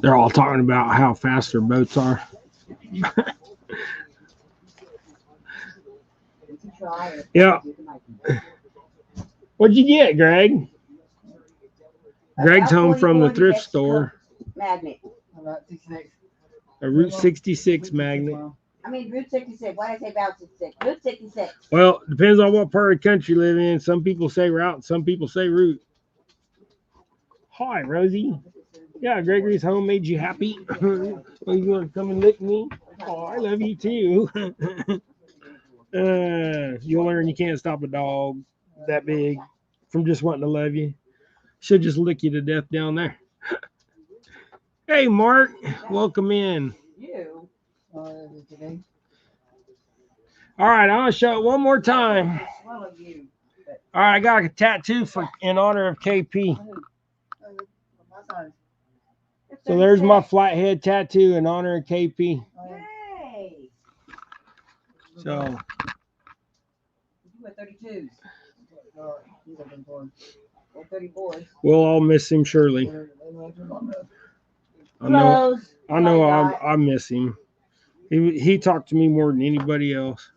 They're all talking about how fast their boats are. Yeah. What'd you get, Greg? Greg's home from the thrift store. Magnet. A Route 66 magnet. I mean, Route 66. Why did I say Route 66? Route 66. Well, depends on what part of the country you live in. Some people say route, some people say route. Hi, Rosie. Yeah, Gregory's home made you happy. You want to come and lick me? Oh, I love you too. You'll learn you can't stop a dog that big from just wanting to love you. Should just lick you to death down there. Hey, Mark, welcome in. You. All right, I'm gonna show it one more time. All right, I got a tattoo in honor of KP. So there's my flathead tattoo in honor of KP. Yay! So. You were 32s. Or 34s. We'll all miss him surely. I know I miss him. He talked to me more than anybody else.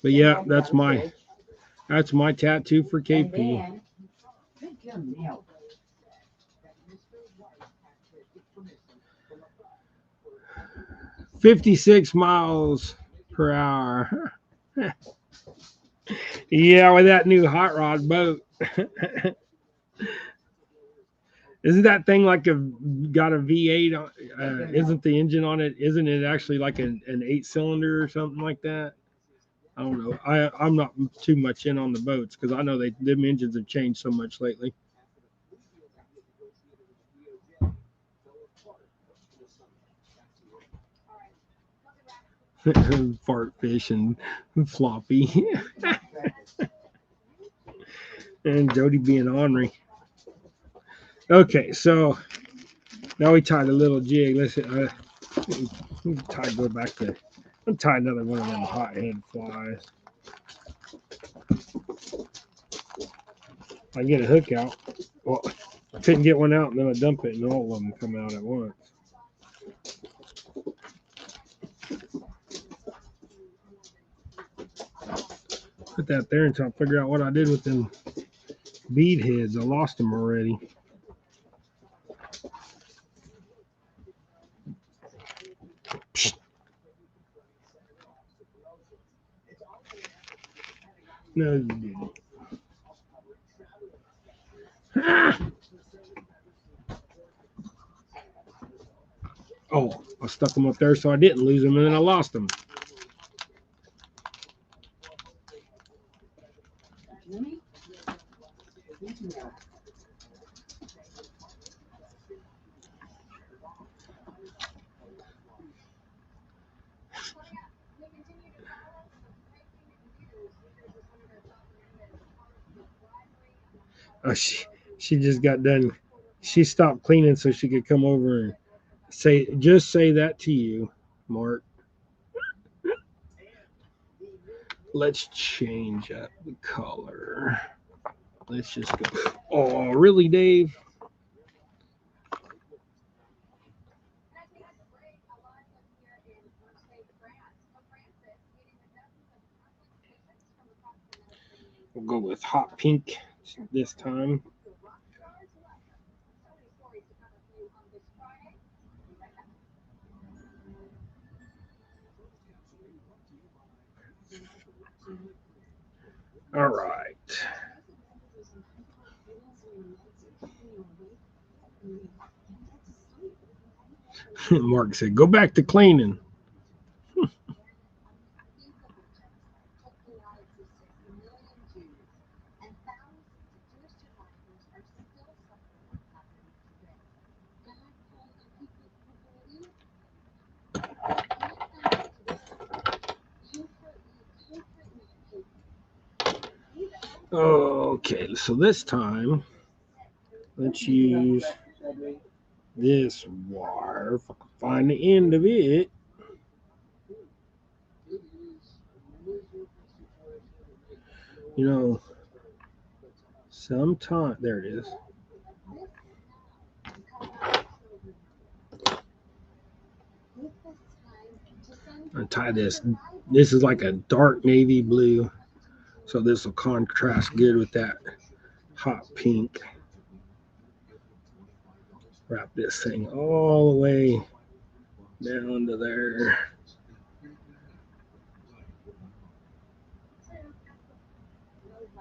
But yeah, that's my tattoo for KP. 56 miles per hour. Yeah, with that new hot rod boat. Isn't that thing like got a V8? Isn't the engine on it? Isn't it actually like an 8-cylinder or something like that? I don't know. I'm not too much in on the boats because I know them engines have changed so much lately. Fart fish and floppy. And Jody being ornery. Okay, so now we tied a little jig. Let's go back to. I'll tie another one of them hothead flies. I get a hook out. Well, I couldn't get one out, and then I dump it, and all of them come out at once. Put that there until I figure out what I did with them bead heads. I lost them already. No, you didn't. Oh, I stuck them up there so I didn't lose them, and then I lost them. Oh, she just got done. She stopped cleaning so she could come over and say that to you, Mark. Let's change up the color. Let's just go. Oh, really, Dave? We'll go with hot pink this time. All right. Mark said, go back to cleaning. Okay, so this time, let's use this wire. If I can find the end of it. You know, sometimes, there it is. Untie this. This is like a dark navy blue, so this will contrast good with that hot pink. Wrap this thing all the way down to there.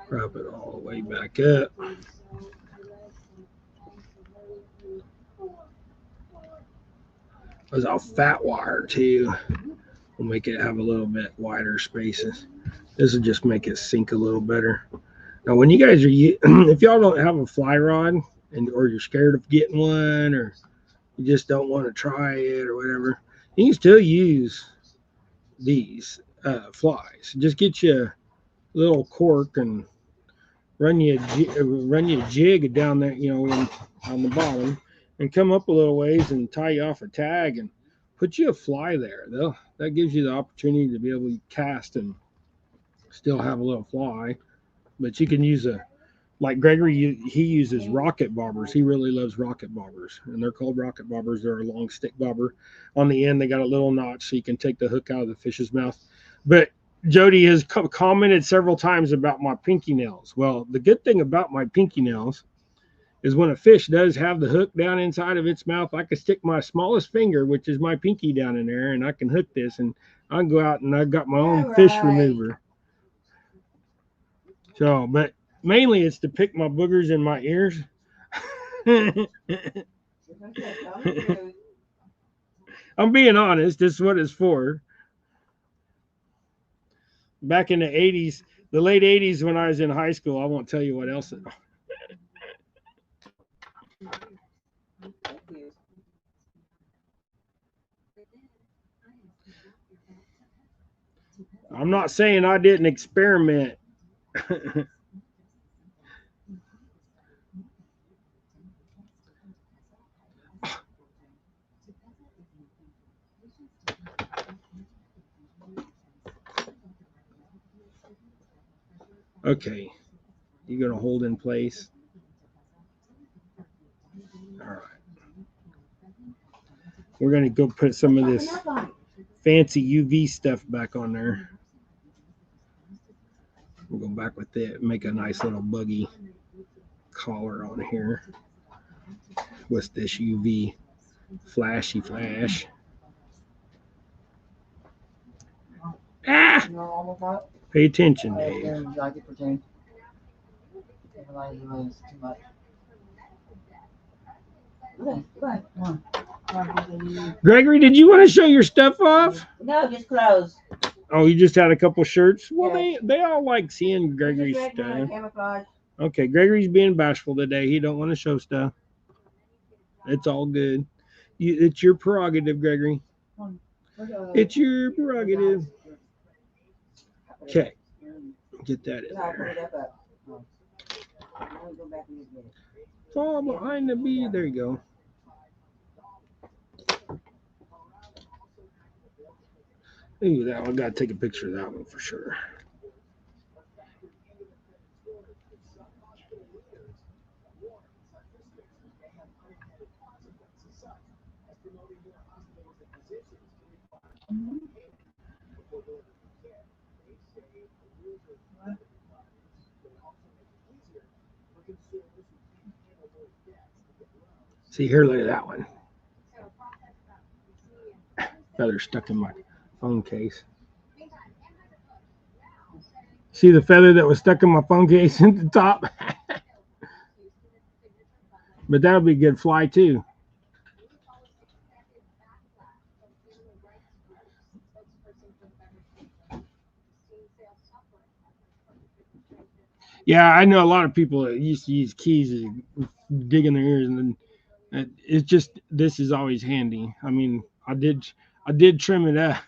Wrap it all the way back up. There's all fat wire too. We'll make it have a little bit wider spaces. This will just make it sink a little better. Now, when you guys are, if y'all don't have a fly rod or you're scared of getting one, or you just don't want to try it or whatever, you can still use these flies. Just get you a little cork and run you a jig down there, on the bottom, and come up a little ways and tie you off a tag and put you a fly there. That gives you the opportunity to be able to cast and still have a little fly. But you can use like Gregory, he uses rocket bobbers. He really loves rocket bobbers, and they're called rocket bobbers. They're a long stick bobber. On the end, they got a little notch so you can take the hook out of the fish's mouth. But Jody has commented several times about my pinky nails. Well, the good thing about my pinky nails is when a fish does have the hook down inside of its mouth, I can stick my smallest finger, which is my pinky, down in there, and I can hook this, and I can go out and I've got my own fish remover. So, but mainly it's to pick my boogers in my ears. I'm being honest. This is what it's for. Back in the 80s, the late 80s when I was in high school, I won't tell you what else. I'm not saying I didn't experiment. Okay, you gonna hold in place? All right. We're gonna go put some of this fancy UV stuff back on there. We'll go back with it, make a nice little buggy collar on here with this UV flashy flash. Ah! Pay attention, Dave. Gregory, did you want to show your stuff off? No, just clothes. Oh, you just had a couple shirts? Well, yeah. They all like seeing Gregory's stuff. Camouflage. Okay, Gregory's being bashful today. He don't want to show stuff. It's all good. It's your prerogative, Gregory. It's your prerogative. Okay, get that in No, I'll put there. it up. I'm gonna go back and get it. Fall behind the bee. There you go. Ooh, that one. Got to take a picture of that one for sure. See here, look at that one. Feather stuck in my phone case. See the feather that was stuck in my phone case at the top? But that would be a good fly too. Yeah, I know a lot of people that used to use keys to dig in their ears, and then it's just this is always handy. I mean, I did trim it up.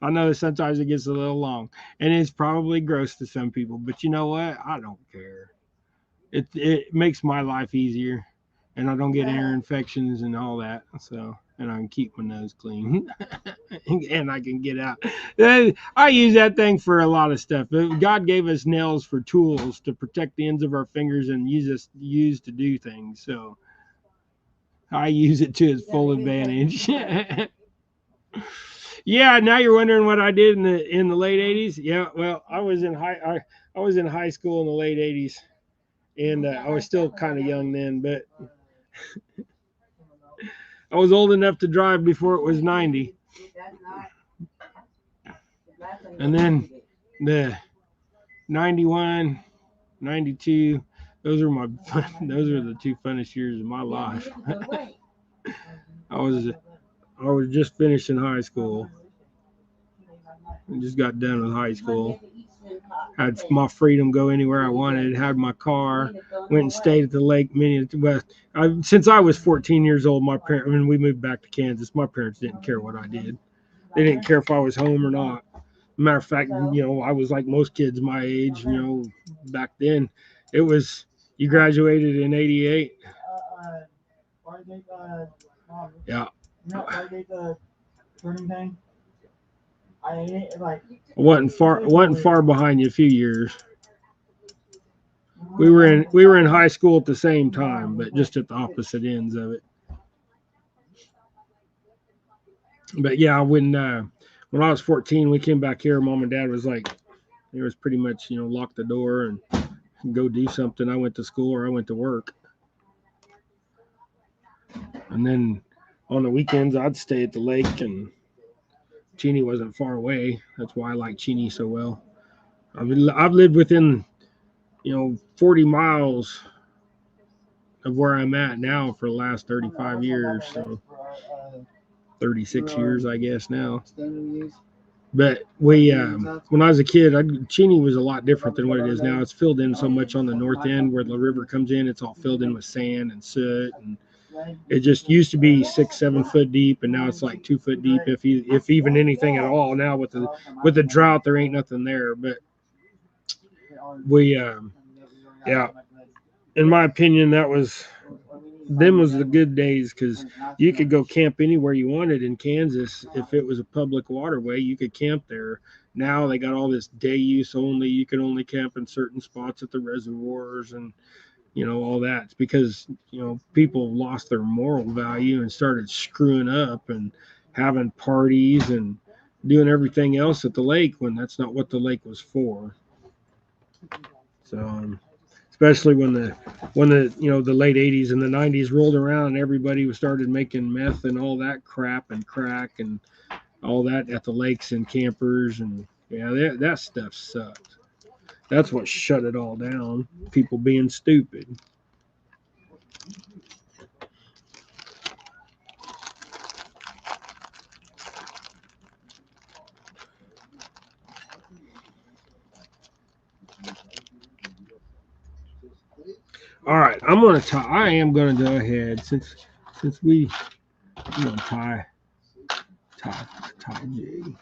I know that sometimes it gets a little long, and it's probably gross to some people, but you know what? I don't care. It makes my life easier, and I don't get ear infections and all that. So, and I can keep my nose clean, and I can get out. I use that thing for a lot of stuff. God gave us nails for tools to protect the ends of our fingers and use to do things. So I use it to its full advantage. Yeah, now you're wondering what I did in the late '80s. Yeah, well, I was in high school in the late '80s, and I was still kind of young then, but I was old enough to drive before it was 90. And then the 91, 92, those are those are the two funnest years of my life. I was I was just finishing high school. I just got done with high school. Had my freedom, go anywhere I wanted. Had my car. Went and stayed at the lake since I was 14 years old. When we moved back to Kansas, my parents didn't care what I did. They didn't care if I was home or not. Matter of fact, I was like most kids my age. Back then, it was you graduated in '88. Yeah. Wasn't far behind you a few years. We were in high school at the same time, but just at the opposite ends of it. But yeah, when I was 14, we came back here. Mom and Dad was like, it was pretty much lock the door and go do something. I went to school or I went to work, and then on the weekends I'd stay at the lake. And Cheney wasn't far away. That's why I like Cheney so well. I've lived within 40 miles of where I'm at now for the last 35 years. So 36 years, I guess now. But when I was a kid, Cheney was a lot different than what it is now. It's filled in so much on the north end where the river comes in. It's all filled in with sand and soot, and it just used to be 6-7 foot deep, and now it's like 2 foot deep, if even anything at all. Now with the drought, there ain't nothing there. But yeah, in my opinion, them was the good days, because you could go camp anywhere you wanted in Kansas. If it was a public waterway, you could camp there. Now they got all this day use only. You can only camp in certain spots at the reservoirs, and all that. It's because people lost their moral value and started screwing up and having parties and doing everything else at the lake when that's not what the lake was for. So especially when the late '80s and the '90s rolled around and everybody started making meth and all that crap and crack and all that at the lakes and campers, and yeah, that stuff sucked. That's what shut it all down. People being stupid. All right, I'm gonna tie. I am gonna go ahead since I'm gonna tie jig.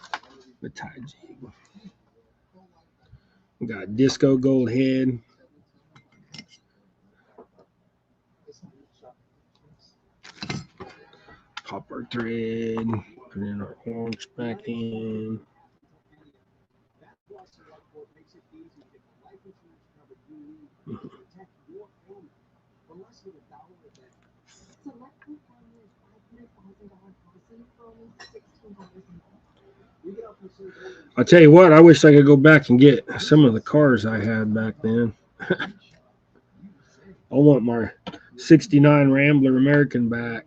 The tie jig. We got disco gold head. Pop our thread. Put in our orange back in. I'll tell you what, I wish I could go back and get some of the cars I had back then. I want my 69 Rambler American back.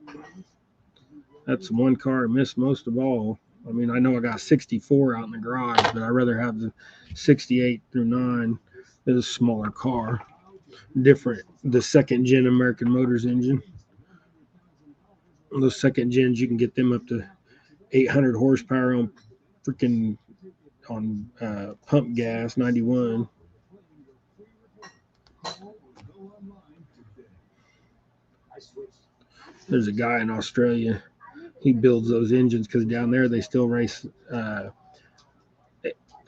That's one car I miss most of all. I mean, I know I got 64 out in the garage, but I'd rather have the 68 through 9. It's a smaller car. Different, the second gen American Motors engine. Those second gens, you can get them up to 800 horsepower on freaking pump gas 91. There's a guy in Australia. He builds those engines because down there they still race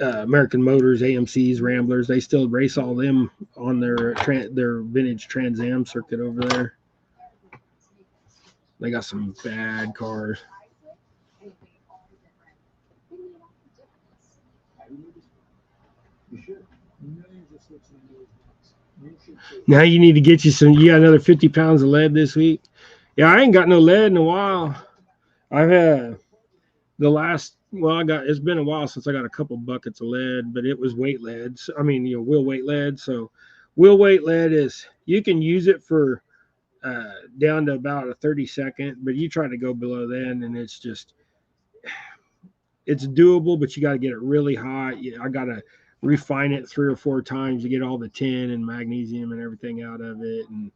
American Motors, AMCs, Ramblers. They still race all them on their vintage Trans Am circuit over there. They got some bad cars. Now you need to get you some. You got another 50 pounds of lead this week. Yeah, I ain't got no lead in a while. I've had it's been a while since I got a couple buckets of lead, but it was weight lead. I mean, wheel weight lead. So wheel weight lead is, you can use it for down to about a 30-second, but you try to go below then and it's doable, but you got to get it really hot. I got to refine it 3 or 4 times to get all the tin and magnesium and everything out of it. And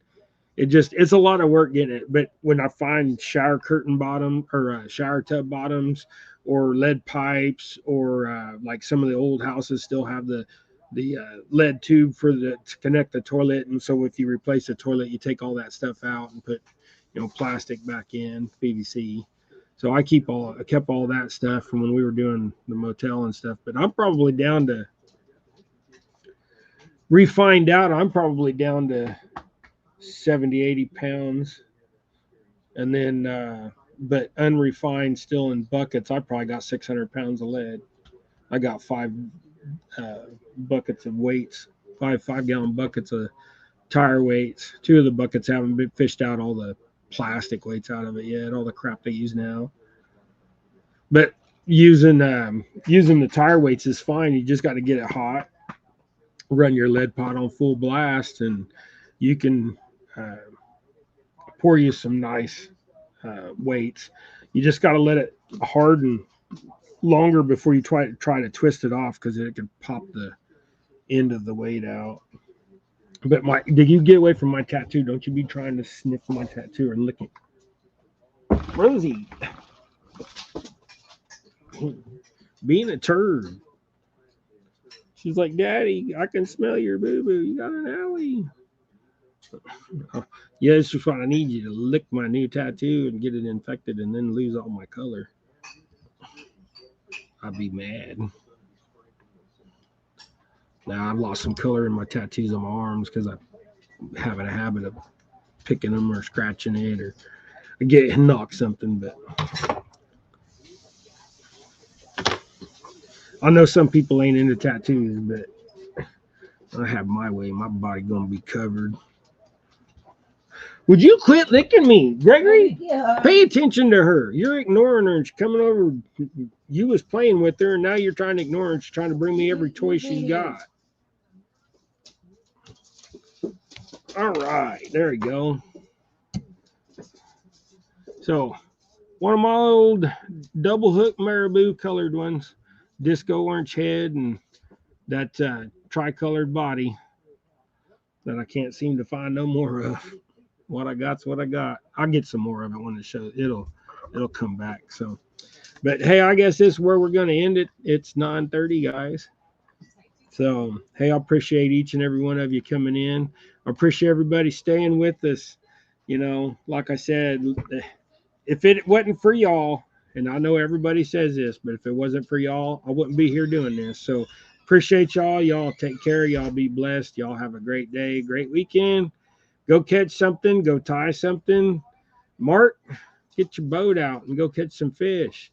it's a lot of work getting it. But when I find shower curtain bottom or shower tub bottoms or lead pipes, or like some of the old houses still have the lead tube to connect the toilet. And so if you replace the toilet, you take all that stuff out and put, plastic back in, PVC. So I kept all that stuff from when we were doing the motel and stuff. But I'm probably down to refined out. I'm probably down to 70, 80 pounds. And then, but unrefined still in buckets, I probably got 600 pounds of lead. I got 5 buckets of weights, 5-gallon buckets of tire weights. 2 of the buckets haven't been fished out all the plastic weights out of it yet, all the crap they use now. But using the tire weights is fine. You just got to get it hot, run your lead pot on full blast, and you can pour you some nice weights. You just got to let it harden longer before you try to twist it off, because it can pop the end of the weight out. But did you get away from my tattoo? Don't you be trying to sniff my tattoo or lick it. Rosie. Being a turd. She's like, Daddy, I can smell your boo-boo. You got an alley. Yeah, it's just what I need you to lick my new tattoo and get it infected and then lose all my color. I'd be mad. Now I've lost some color in my tattoos on my arms because I'm having a habit of picking them or scratching it or get knock something. But I know some people ain't into tattoos, but I have my way. My body gonna be covered. Would you quit licking me, Gregory? Yeah. Pay attention to her. You're ignoring her and she's coming over. You was playing with her and now you're trying to ignore her and she's trying to bring me every toy she's got. All right, there you go. So, one of my old double hook marabou colored ones, disco orange head and that tricolored body that I can't seem to find no more of. What I got's what I got. I'll get some more of it when it shows. It'll come back. So, but hey, I guess this is where we're gonna end it. It's 9:30, guys. So, hey, I appreciate each and every one of you coming in. I appreciate everybody staying with us. You know, like I said, if it wasn't for y'all, and I know everybody says this, but if it wasn't for y'all, I wouldn't be here doing this. So, appreciate y'all. Y'all take care. Y'all be blessed. Y'all have a great day, great weekend. Go catch something. Go tie something. Mark, get your boat out and go catch some fish.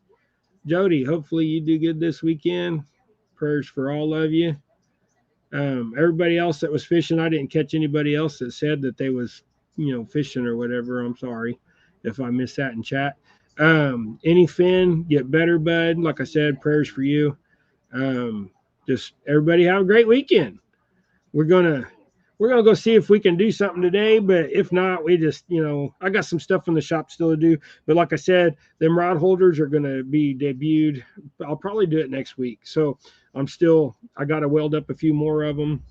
Jody, hopefully you do good this weekend. Prayers for all of you. Everybody else that was fishing, I didn't catch anybody else that said that they was, fishing or whatever. I'm sorry if I missed that in chat. Any Finn, get better, bud. Like I said, prayers for you. Just everybody have a great weekend. We're gonna go see if we can do something today, but if not, we just, I got some stuff in the shop still to do. But like I said, them rod holders are gonna be debuted. I'll probably do it next week. So I got to weld up a few more of them,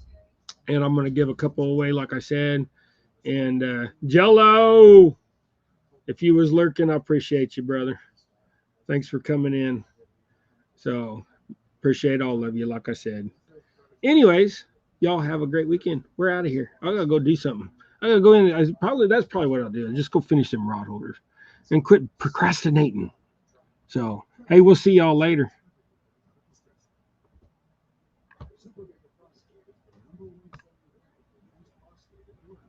and I'm gonna give a couple away, like I said. And Jello, if you was lurking, I appreciate you, brother. Thanks for coming in. So appreciate all of you, like I said. Anyways, y'all have a great weekend. We're out of here. I gotta go do something. I gotta go in. That's probably what I'll do. Just go finish them rod holders and quit procrastinating. So hey, we'll see y'all later.